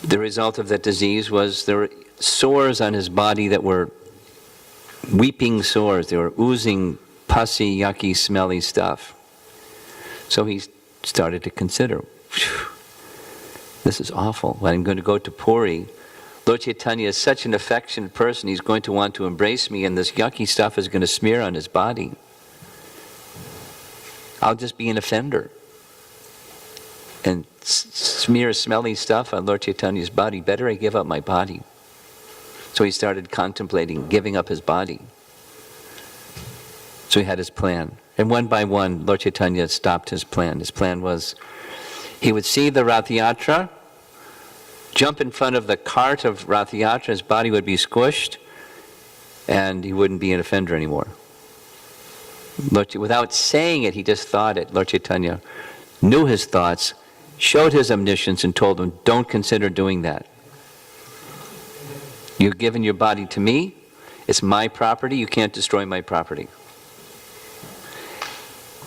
The result of that disease was there were sores on his body that were weeping sores. They were oozing pussy, yucky, smelly stuff. So he started to consider, this is awful. When I'm going to go to Puri, Lord Chaitanya is such an affectionate person, he's going to want to embrace me, and this yucky stuff is going to smear on his body. I'll just be an offender. And smear smelly stuff on Lord Chaitanya's body. Better I give up my body. So he started contemplating giving up his body. So he had his plan. And one by one, Lord Chaitanya stopped his plan. His plan was, he would see the Rath Yatra, jump in front of the cart of Rath Yatra, his body would be squished, and he wouldn't be an offender anymore. Without saying it, he just thought it. Lord Chaitanya knew his thoughts, showed his omniscience, and told him, don't consider doing that. You've given your body to me, it's my property, you can't destroy my property.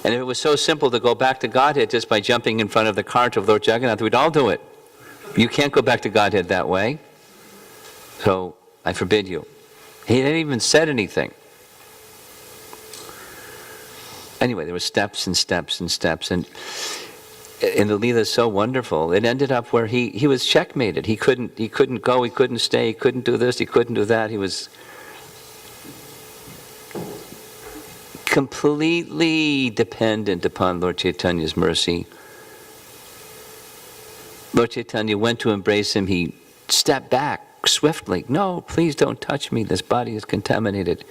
And if it was so simple to go back to Godhead just by jumping in front of the cart of Lord Jagannath, we'd all do it. You can't go back to Godhead that way, so I forbid you. He didn't even said anything. Anyway, there were steps and steps and steps, and the Leela is so wonderful. It ended up where he was checkmated. He couldn't go, he couldn't stay, he couldn't do this, he couldn't do that. He was completely dependent upon Lord Chaitanya's mercy. Lord Chaitanya went to embrace him. He stepped back swiftly. No, please don't touch me. This body is contaminated.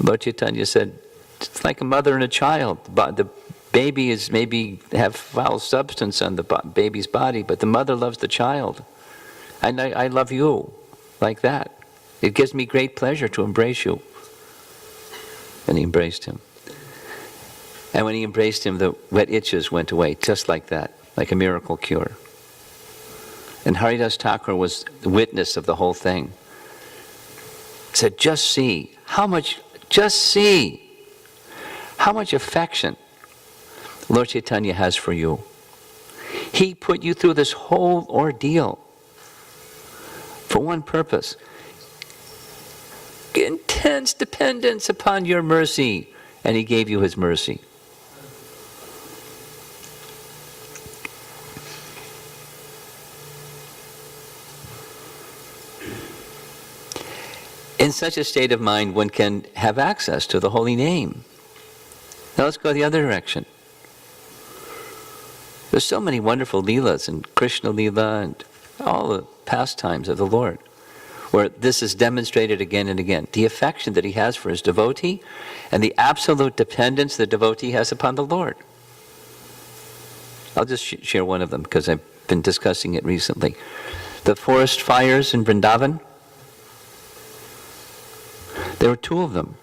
Lord Chaitanya said, it's like a mother and a child. The baby is maybe have foul substance on the baby's body, but the mother loves the child. And I love you like that. It gives me great pleasure to embrace you. And he embraced him. And when he embraced him, the wet itches went away, just like that, like a miracle cure. And Haridas Thakur was the witness of the whole thing. He said, just see how much affection Lord Chaitanya has for you. He put you through this whole ordeal for one purpose. Intense dependence upon your mercy, and he gave you his mercy. In such a state of mind, one can have access to the holy name. Now let's go the other direction. There's so many wonderful leelas, and Krishna Leela, and all the pastimes of the Lord, where this is demonstrated again and again. The affection that he has for his devotee, and the absolute dependence the devotee has upon the Lord. I'll just share one of them, because I've been discussing it recently. The forest fires in Vrindavan, there were two of them.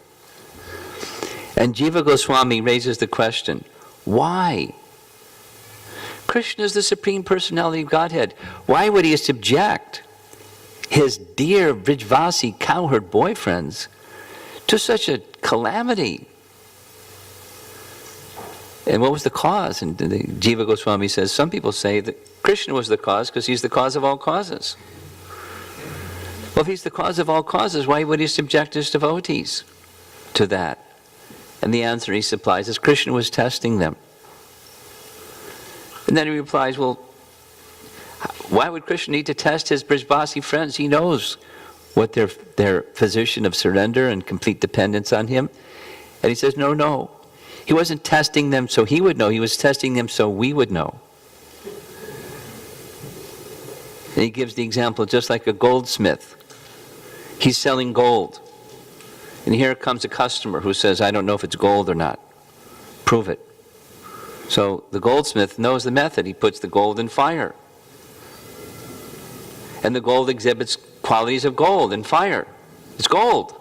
And Jiva Goswami raises the question, why? Krishna is the Supreme Personality of Godhead. Why would he subject his dear Vrijvasi cowherd boyfriends to such a calamity? And what was the cause? And the Jiva Goswami says, some people say that Krishna was the cause because he's the cause of all causes. Well, if he's the cause of all causes, why would he subject his devotees to that? And the answer he supplies is Krishna was testing them. And then he replies, well, why would Krishna need to test his Brijvasi friends? He knows what their position of surrender and complete dependence on him. And he says, no. He wasn't testing them so he would know. He was testing them so we would know. And he gives the example just like a goldsmith. He's selling gold. And here comes a customer who says, I don't know if it's gold or not. Prove it. So the goldsmith knows the method. He puts the gold in fire. And the gold exhibits qualities of gold in fire. It's gold.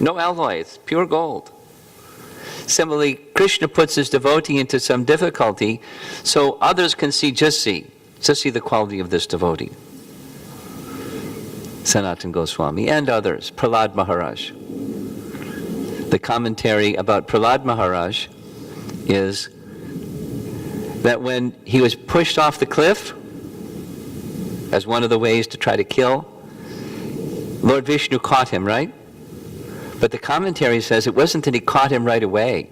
No alloy. It's pure gold. Similarly, Krishna puts his devotee into some difficulty so others can just see the quality of this devotee. Sanatana Goswami and others, Prahlad Maharaj. The commentary about Prahlad Maharaj is that when he was pushed off the cliff, as one of the ways to try to kill, Lord Vishnu caught him, right? But the commentary says it wasn't that he caught him right away.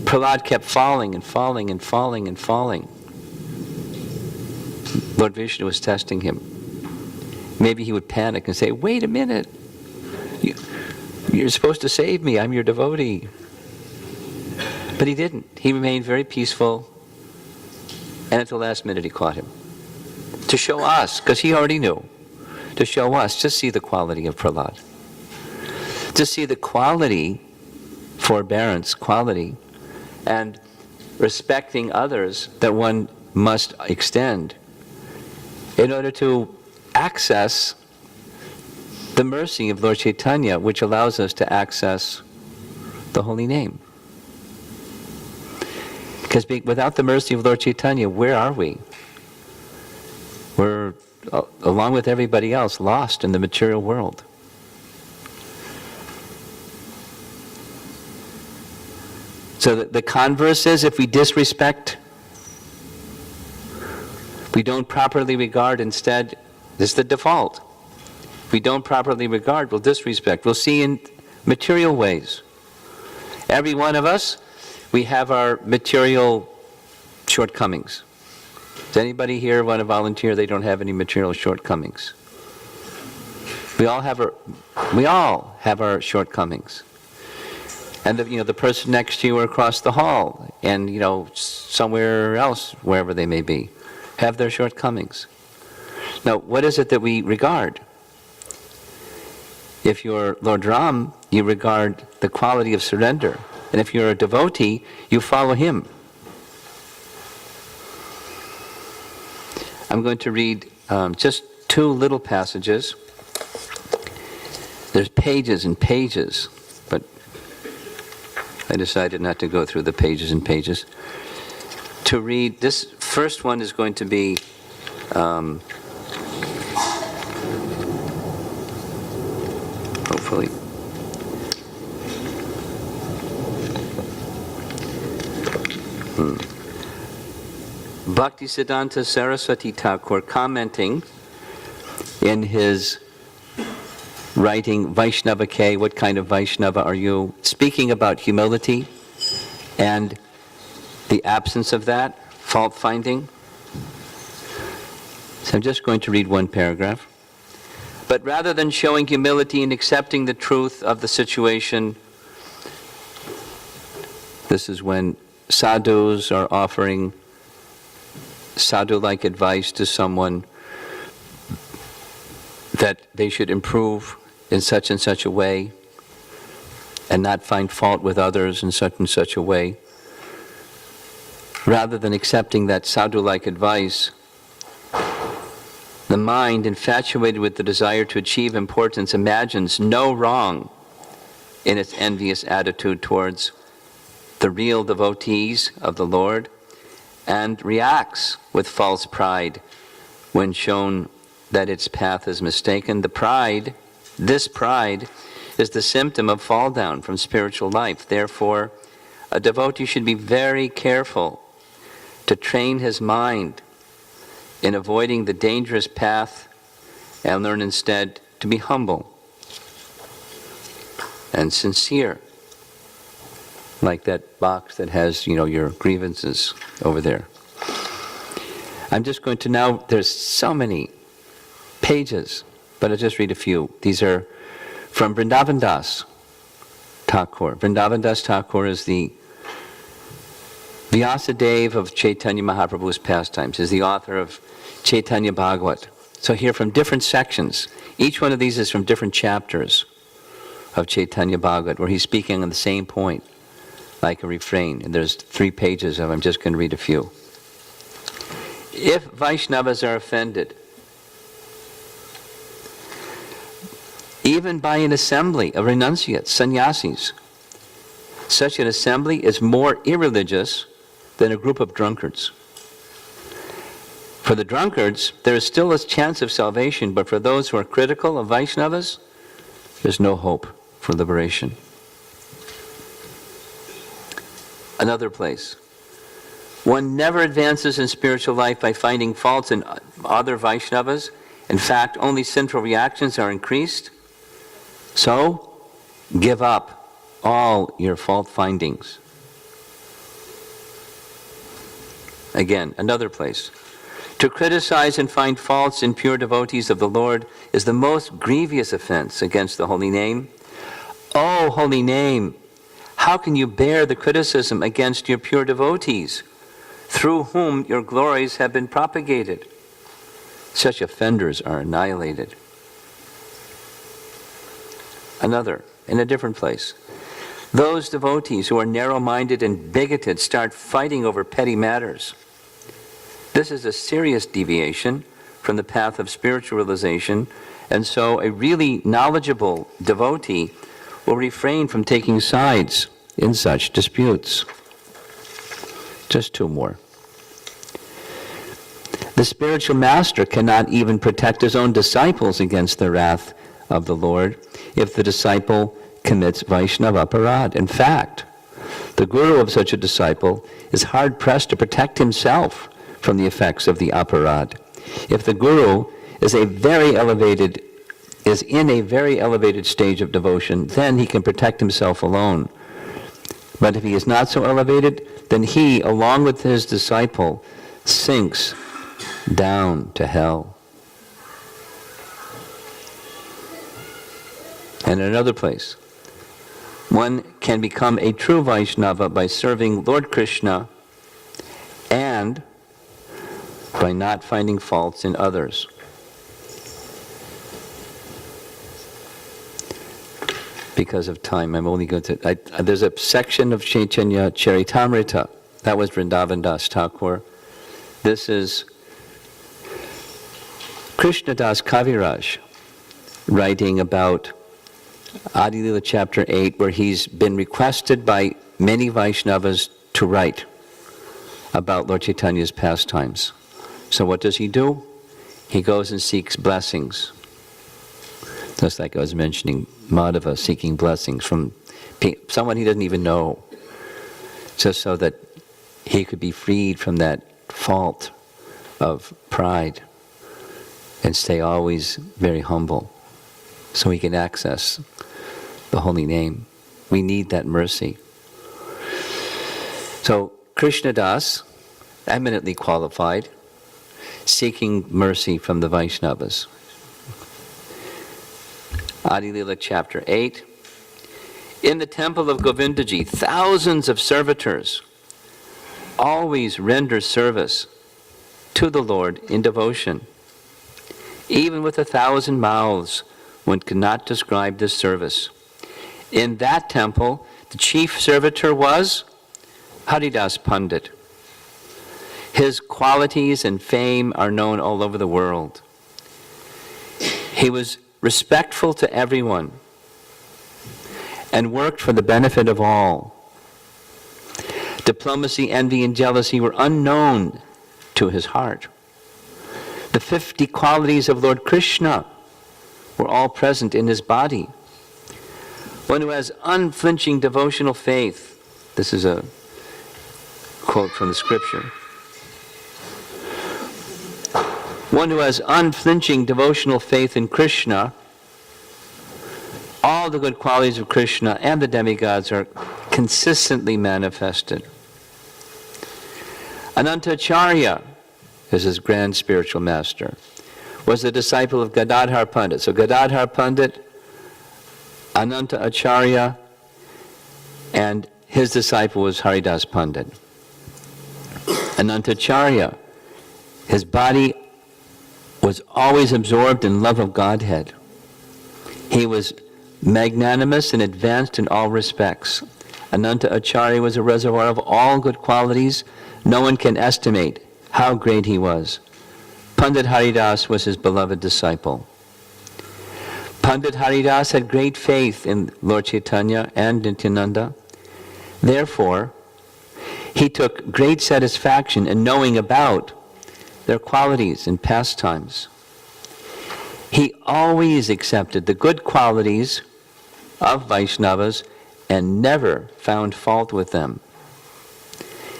Prahlad kept falling and falling and falling and falling. Lord Vishnu was testing him. Maybe he would panic and say, wait a minute. You're supposed to save me. I'm your devotee. But he didn't. He remained very peaceful. And at the last minute he caught him. To show us, because he already knew, to show us, just see the quality of Prahlad. To see the quality, forbearance, quality, and respecting others that one must extend in order to access the mercy of Lord Chaitanya, which allows us to access the holy name. Because without the mercy of Lord Chaitanya, where are we? We're, along with everybody else, lost in the material world. So the converse is, if we disrespect, we don't properly regard, instead, this is the default. If we don't properly regard, we'll disrespect. We'll see in material ways. Every one of us, we have our material shortcomings. Does anybody here want to volunteer they don't have any material shortcomings? We all have our shortcomings. And the person next to you or across the hall, and somewhere else, wherever they may be, have their shortcomings. Now, what is it that we regard? If you're Lord Ram, you regard the quality of surrender. And if you're a devotee, you follow him. I'm going to read just two little passages. There's pages and pages, but I decided not to go through the pages and pages. To read, this first one is going to be hopefully Bhaktisiddhanta Saraswati Thakur, commenting in his writing Vaishnava K, what kind of Vaishnava are you? Speaking about humility and the absence of that, fault finding. So I'm just going to read one paragraph. But rather than showing humility and accepting the truth of the situation, this is when sadhus are offering sadhu-like advice to someone that they should improve in such and such a way and not find fault with others in such and such a way. Rather than accepting that sadhu-like advice, the mind, infatuated with the desire to achieve importance, imagines no wrong in its envious attitude towards the real devotees of the Lord, and reacts with false pride when shown that its path is mistaken. This pride, is the symptom of fall down from spiritual life. Therefore, a devotee should be very careful to train his mind in avoiding the dangerous path and learn instead to be humble and sincere, like that box that has, your grievances over there. I'm just going to now, there's so many pages, but I'll just read a few. These are from Vrindavan Das Thakur. Vrindavan Das Thakur is the Vyasadeva of Chaitanya Mahaprabhu's pastimes, is the author of Chaitanya Bhagavat. So here from different sections, each one of these is from different chapters of Chaitanya Bhagavat, where he's speaking on the same point, like a refrain. And there's 3 pages of, I'm just going to read a few. If Vaishnavas are offended, even by an assembly of renunciates, sannyasis, such an assembly is more irreligious than a group of drunkards. For the drunkards, there is still a chance of salvation, but for those who are critical of Vaishnavas, there's no hope for liberation. Another place. One never advances in spiritual life by finding faults in other Vaishnavas. In fact, only sinful reactions are increased. So, give up all your fault findings. Again, another place. To criticize and find faults in pure devotees of the Lord is the most grievous offense against the holy name. Oh, holy name, how can you bear the criticism against your pure devotees, through whom your glories have been propagated? Such offenders are annihilated. Another, in a different place. Those devotees who are narrow-minded and bigoted start fighting over petty matters. This is a serious deviation from the path of spiritual realization, and so a really knowledgeable devotee will refrain from taking sides in such disputes. Just 2 more. The spiritual master cannot even protect his own disciples against the wrath of the Lord if the disciple commits Vaishnava aparad. In fact, the guru of such a disciple is hard-pressed to protect himself from the effects of the aparad. If the guru is in a very elevated stage of devotion, then he can protect himself alone. But if he is not so elevated, then he, along with his disciple, sinks down to hell. And in another place, one can become a true Vaishnava by serving Lord Krishna and by not finding faults in others. Because of time, I'm only going to... there's a section of Chaitanya Charitamrita. That was Vrindavan Das Thakur. This is Krishnadas Kaviraj writing about Adi Lila chapter 8, where he's been requested by many Vaishnavas to write about Lord Chaitanya's pastimes. So what does he do? He goes and seeks blessings. Just like I was mentioning, Madhava seeking blessings from someone he doesn't even know, just so that he could be freed from that fault of pride and stay always very humble, so he can access the holy name. We need that mercy. So Krishnadas, eminently qualified, seeking mercy from the Vaishnavas. Adi Lila chapter 8. In the temple of Govindaji, thousands of servitors always render service to the Lord in devotion. Even with 1,000 mouths, one cannot describe this service. In that temple, the chief servitor was Haridas Pandit. His qualities and fame are known all over the world. He was respectful to everyone and worked for the benefit of all. Diplomacy, envy, and jealousy were unknown to his heart. The 50 qualities of Lord Krishna were all present in his body. One who has unflinching devotional faith, this is a quote from the scripture. One who has unflinching devotional faith in Krishna, all the good qualities of Krishna and the demigods are consistently manifested. Anantacharya is his grand spiritual master, was the disciple of Gadadhar Pandit. So Gadadhar Pandit, Ananta Acharya, and his disciple was Haridas Pandit. Anantacharya, his body was always absorbed in love of Godhead. He was magnanimous and advanced in all respects. Ananta Acharya was a reservoir of all good qualities. No one can estimate how great he was. Pandit Haridas was his beloved disciple. Pandit Haridas had great faith in Lord Chaitanya and Nityananda. Therefore, he took great satisfaction in knowing about their qualities and pastimes. He always accepted the good qualities of Vaishnavas and never found fault with them.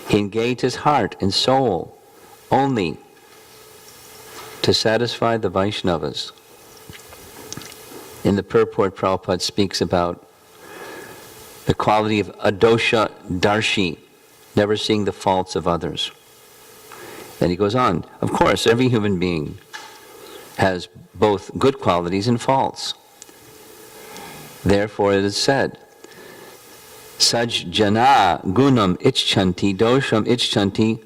He engaged his heart and soul only to satisfy the Vaishnavas. In the purport, Prabhupada speaks about the quality of adosha darshi, never seeing the faults of others. And he goes on, of course, every human being has both good qualities and faults. Therefore it is said, Saj jana gunam icchanti dosham icchanti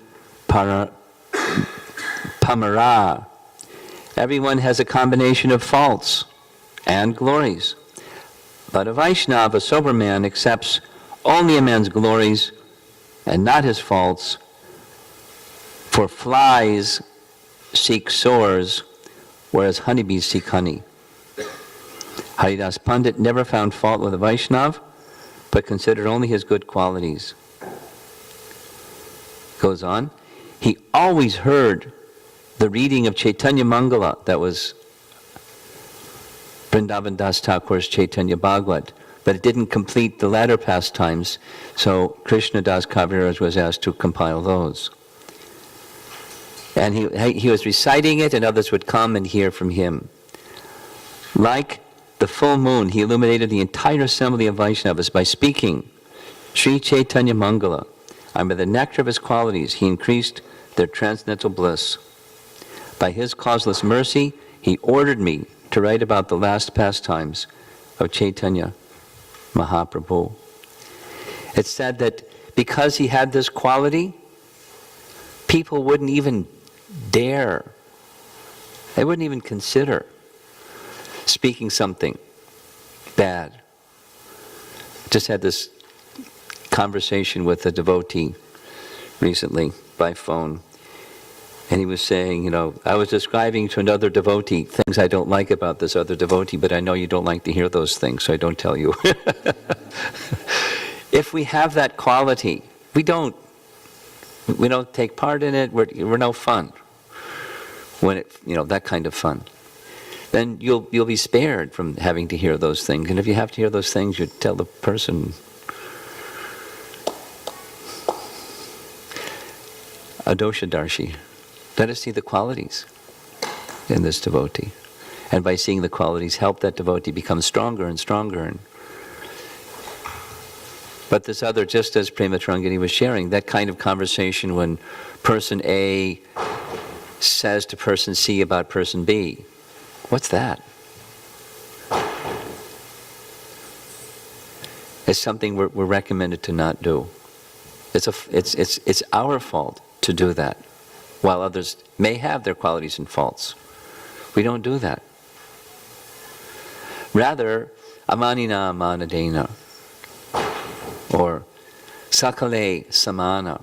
pamara. Everyone has a combination of faults and glories. But a Vaishnava, a sober man, accepts only a man's glories and not his faults. For flies seek sores, whereas honeybees seek honey. Haridas Pandit never found fault with a Vaishnav, but considered only his good qualities. Goes on, he always heard the reading of Chaitanya Mangala, that was Vrindavan Das Thakur's Chaitanya Bhagavat, but it didn't complete the latter pastimes, so Krishna Das Kaviraj was asked to compile those. And he was reciting it, and others would come and hear from him. Like the full moon, he illuminated the entire assembly of Vaishnavas by speaking Sri Chaitanya Mangala. And by the nectar of his qualities, he increased their transcendental bliss. By his causeless mercy, he ordered me to write about the last pastimes of Chaitanya Mahaprabhu. It's said that because he had this quality, people wouldn't even dare, they wouldn't even consider speaking something bad. Just had this conversation with a devotee recently by phone, and he was saying, I was describing to another devotee things I don't like about this other devotee, but I know you don't like to hear those things, so I don't tell you. If we have that quality, we don't take part in it, we're no fun. When that kind of fun. Then you'll be spared from having to hear those things. And if you have to hear those things, you tell the person, Adosha Darshi, let us see the qualities in this devotee. And by seeing the qualities, help that devotee become stronger and stronger. But this other, just as Prema Tarangini was sharing, that kind of conversation when person A says to person C about person B, what's that? It's something we're recommended to not do. It's our fault to do that, while others may have their qualities and faults. We don't do that. Rather, amanina amanadena, or sakale samana,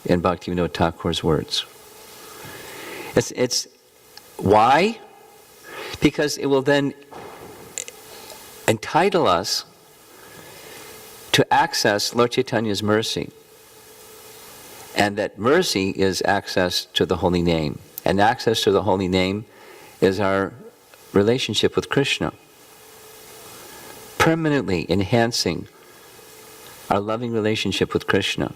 in Bhaktivinoda Thakur's words. It's why? Because it will then entitle us to access Lord Chaitanya's mercy. And that mercy is access to the holy name. And access to the holy name is our relationship with Krishna, permanently enhancing our loving relationship with Krishna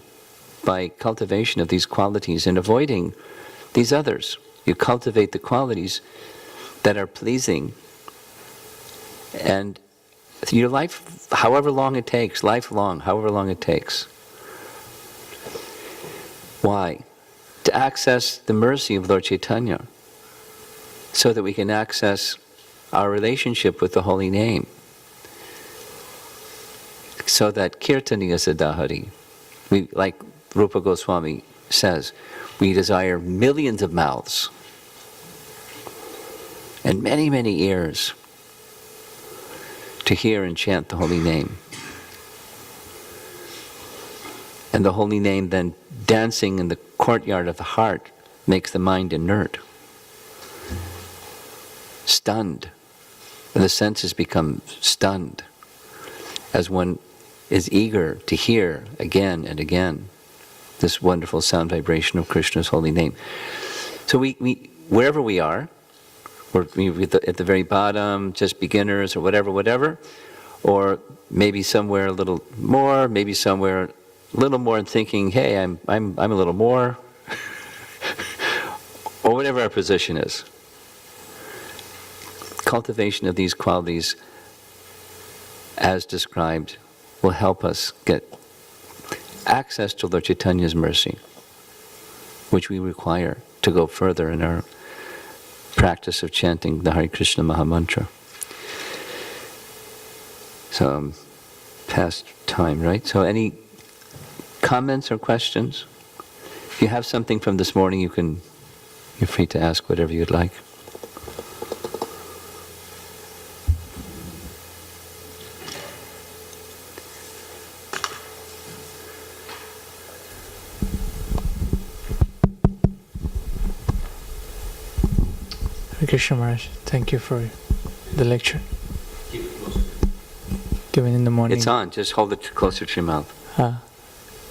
by cultivation of these qualities and avoiding these others. You cultivate the qualities that are pleasing, and your life, however long it takes, lifelong, however long it takes. Why? To access the mercy of Lord Chaitanya, so that we can access our relationship with the holy name, so that kirtaniya sadahari, we, like Rupa Goswami says, we desire millions of mouths and many, many ears to hear and chant the holy name. And the holy name then dancing in the courtyard of the heart makes the mind inert, stunned. And the senses become stunned as one is eager to hear again and again this wonderful sound vibration of Krishna's holy name. So we wherever we are, or at the very bottom, just beginners or whatever, or maybe somewhere a little more, maybe somewhere a little more and thinking, hey, I'm a little more, or whatever our position is. Cultivation of these qualities, as described, will help us get access to Lord Chaitanya's mercy, which we require to go further in our practice of chanting the Hare Krishna Mahamantra. So, past time, right? So any comments or questions? If you have something from this morning, you're free to ask whatever you'd like. Hare Krishna Maharaj, thank you for the lecture. Given in the morning. It's on, just hold it closer to your mouth.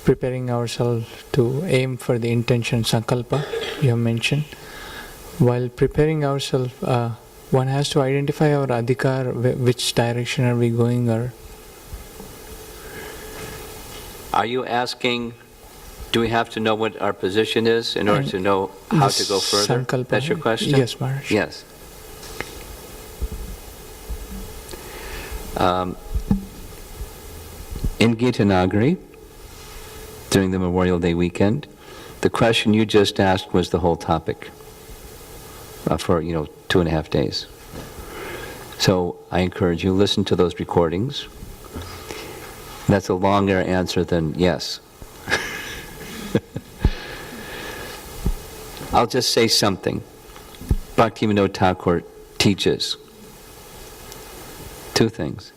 Preparing ourselves to aim for the intention, sankalpa, you have mentioned. While preparing ourselves, one has to identify our adhikar, which direction are we going, or? Are you asking, do we have to know what our position is in order to know how to go further? Sankalpa. That's your question? Yes, Maharaj. Yes. In Gitanagari, during the Memorial Day weekend, the question you just asked was the whole topic for 2.5 days. So I encourage you, listen to those recordings. That's a longer answer than yes. I'll just say something. Bhaktivinoda Thakur teaches 2 things.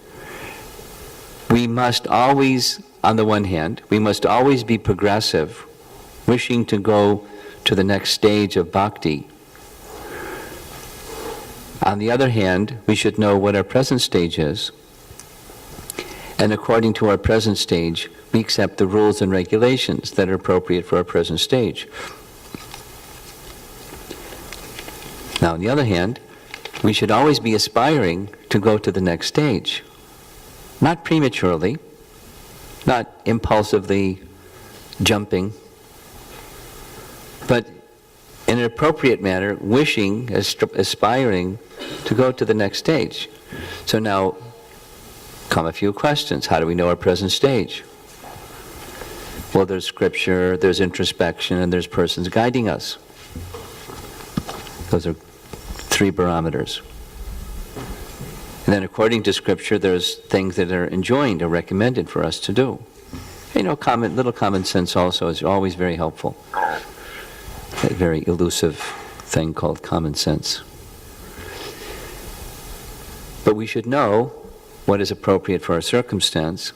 We must always, on the one hand, we must always be progressive, wishing to go to the next stage of bhakti. On the other hand, we should know what our present stage is, and according to our present stage, we accept the rules and regulations that are appropriate for our present stage. Now, on the other hand, we should always be aspiring to go to the next stage. Not prematurely, not impulsively jumping, but in an appropriate manner, wishing, aspiring to go to the next stage. So now come a few questions. How do we know our present stage? Well, there's scripture, there's introspection, and there's persons guiding us. Those are 3 barometers. And then according to scripture, there's things that are enjoined or recommended for us to do. Little common sense also is always very helpful. That very elusive thing called common sense. But we should know what is appropriate for our circumstance,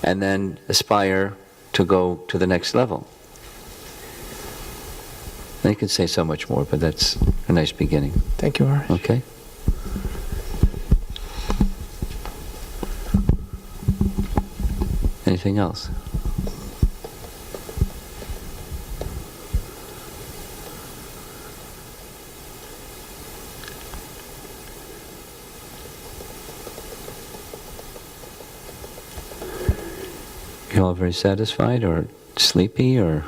and then aspire to go to the next level. I can say so much more, but that's a nice beginning. Thank you, Maharaj. Okay? Anything else? You all very satisfied or sleepy or?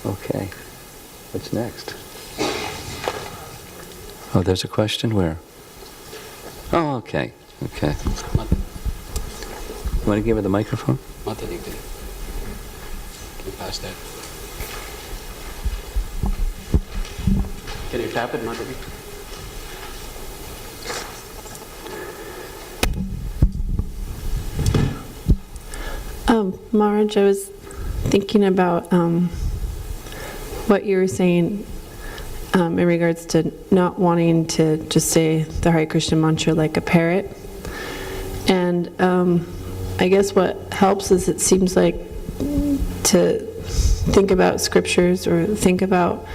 Okay. What's next? Oh, there's a question? Where? Oh, okay. Okay. You want to give her the microphone? Can you pass that? Can you tap it, Mataji? Maharaj, I was thinking about what you were saying in regards to not wanting to just say the Hare Krishna mantra like a parrot. And I guess what helps is it seems like to think about scriptures or think about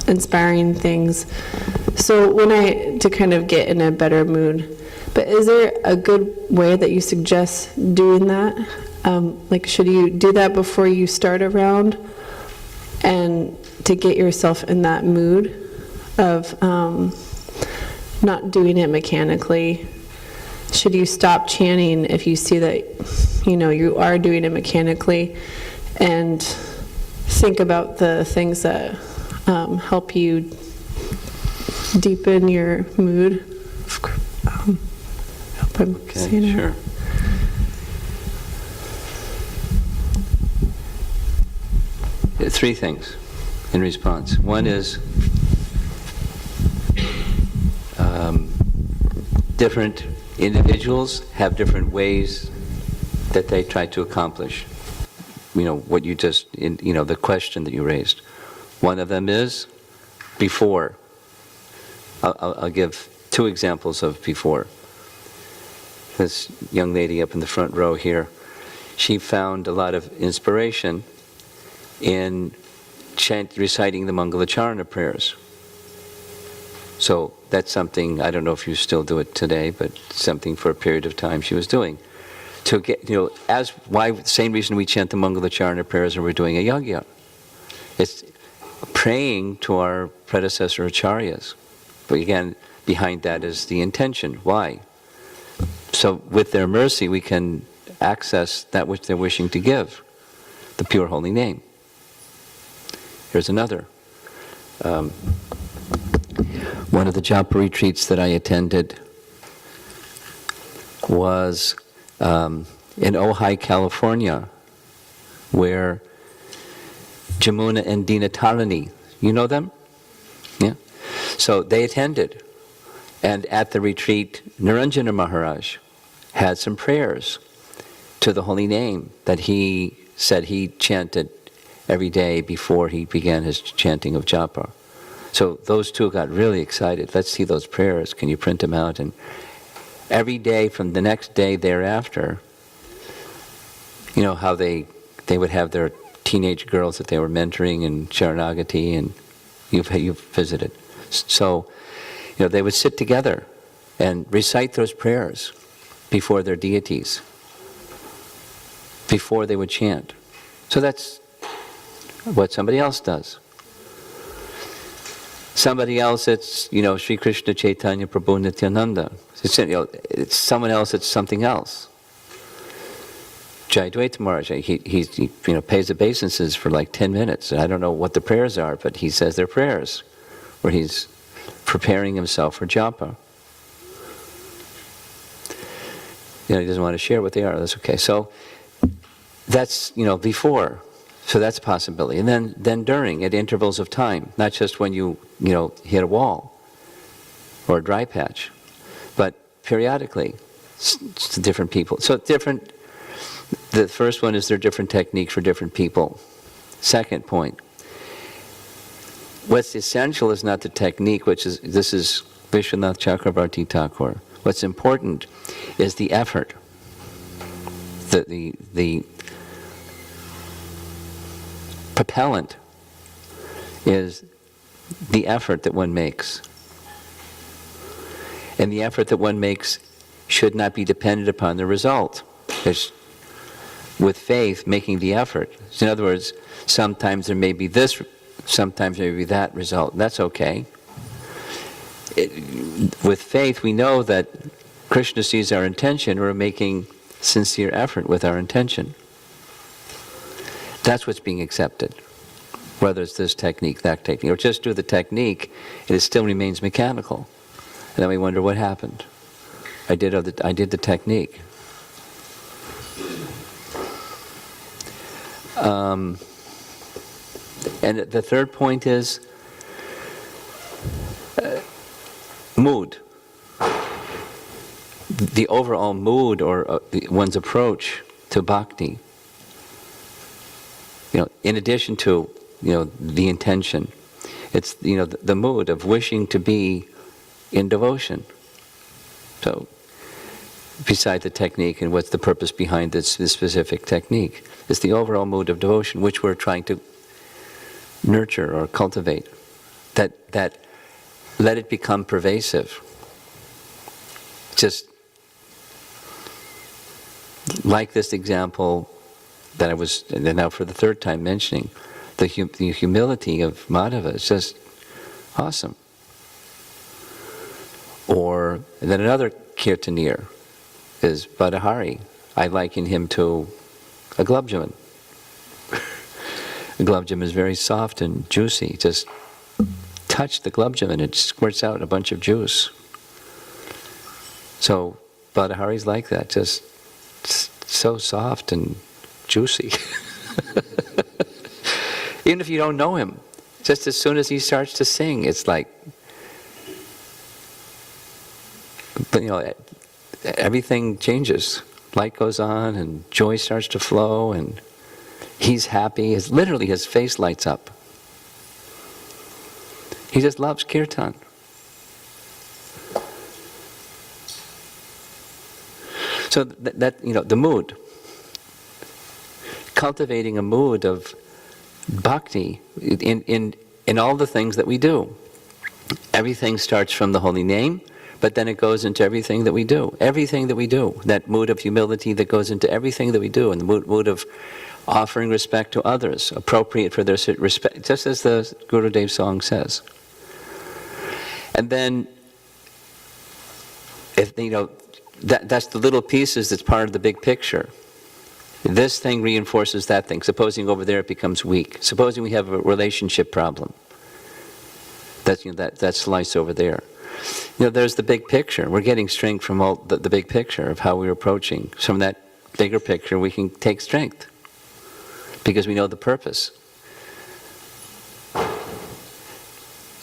inspiring things. So to kind of get in a better mood. But is there a good way that you suggest doing that? Like, should you do that before you start a round, and to get yourself in that mood of not doing it mechanically? Should you stop chanting if you see that you are doing it mechanically, and think about the things that help you deepen your mood? Hope I'm saying it. Sure. Three things in response. One is different individuals have different ways that they try to accomplish. What you just, the question that you raised. One of them is before. I'll give two examples of before. This young lady up in the front row here, she found a lot of inspiration in reciting the Mangalacharana prayers. So that's something, I don't know if you still do it today, but something for a period of time she was doing. To get, same reason we chant the Mangalacharana prayers when we're doing a yagya. It's praying to our predecessor acharyas. But again, behind that is the intention. Why? So with their mercy, we can access that which they're wishing to give, the pure holy name. Here's another. One of the japa retreats that I attended was in Ojai, California, where Jamuna and Dina Tarani, you know them? Yeah? So they attended. And at the retreat, Niranjana Maharaj had some prayers to the holy name that he said he chanted every day before he began his chanting of japa. So those two got really excited. Let's see those prayers. Can you print them out? And every day from the next day thereafter, how they would have their teenage girls that they were mentoring in Sharanagati, and you've visited. So, they would sit together and recite those prayers before their deities, before they would chant. So that's what somebody else does. Somebody else, it's, Sri Krishna Chaitanya Prabhu Nityananda. It's someone else, it's something else. Jayadvaita Maharaj, he pays obeisances for like 10 minutes. I don't know what the prayers are, but he says they're prayers, where he's preparing himself for japa. He doesn't want to share what they are, that's okay. So that's, before. So that's a possibility. And then during, at intervals of time, not just when you hit a wall or a dry patch, but periodically, it's different people. So the first one is there are different techniques for different people. Second point, what's essential is not the technique, this is Vishwanath Chakravarti Thakur. What's important is the effort, the propellant is the effort that one makes. And the effort that one makes should not be dependent upon the result. with faith, making the effort. So in other words, sometimes there may be this, sometimes there may be that result. That's okay. With faith, we know that Krishna sees our intention, we're making sincere effort with our intention. That's what's being accepted. Whether it's this technique, that technique, or just do the technique, it still remains mechanical. And then we wonder what happened. I did the technique. And the third point is mood. The overall mood or one's approach to bhakti. In addition to the intention, it's the mood of wishing to be in devotion. So, beside the technique and what's the purpose behind this specific technique, it's the overall mood of devotion which we're trying to nurture or cultivate. That let it become pervasive. Just like this example that I was now for the third time mentioning, the humility of Madhava is just awesome. Or then another kirtanir is Badahari. I liken him to a gulab-jamun. The gulab-jamun is very soft and juicy. Just touch the gulab-jamun, it squirts out a bunch of juice. So Badahari's like that, just so soft and juicy. Even if you don't know him, just as soon as he starts to sing, it's like, but everything changes. Light goes on and joy starts to flow and he's happy. Literally his face lights up. He just loves kirtan. So the mood. Cultivating a mood of bhakti in all the things that we do. Everything starts from the holy name, but then it goes into everything that we do. Everything that we do. That mood of humility that goes into everything that we do, and the mood of offering respect to others, appropriate for their respect, just as the Gurudev song says. And then, if that's the little pieces that's part of the big picture. This thing reinforces that thing. Supposing over there it becomes weak. Supposing we have a relationship problem. That's that slice over there. There's the big picture. We're getting strength from all the big picture of how we're approaching. From that bigger picture, we can take strength because we know the purpose.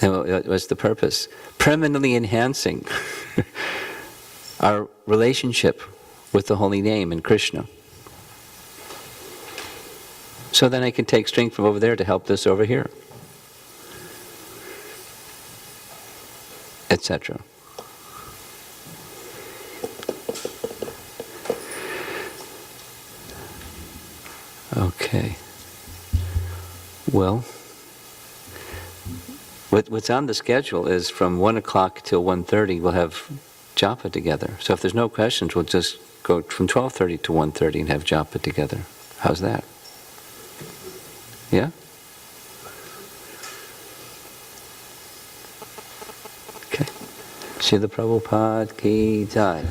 And what's the purpose? Permanently enhancing our relationship with the holy name and Krishna. So then I can take strength from over there to help this over here, etc. Okay. Well, what's on the schedule is from 1 o'clock till 1:30 we'll have japa together. So if there's no questions, we'll just go from 12:30 to 1:30 and have japa together. How's that? Yeah? Okay. Srila Prabhupada ki jai.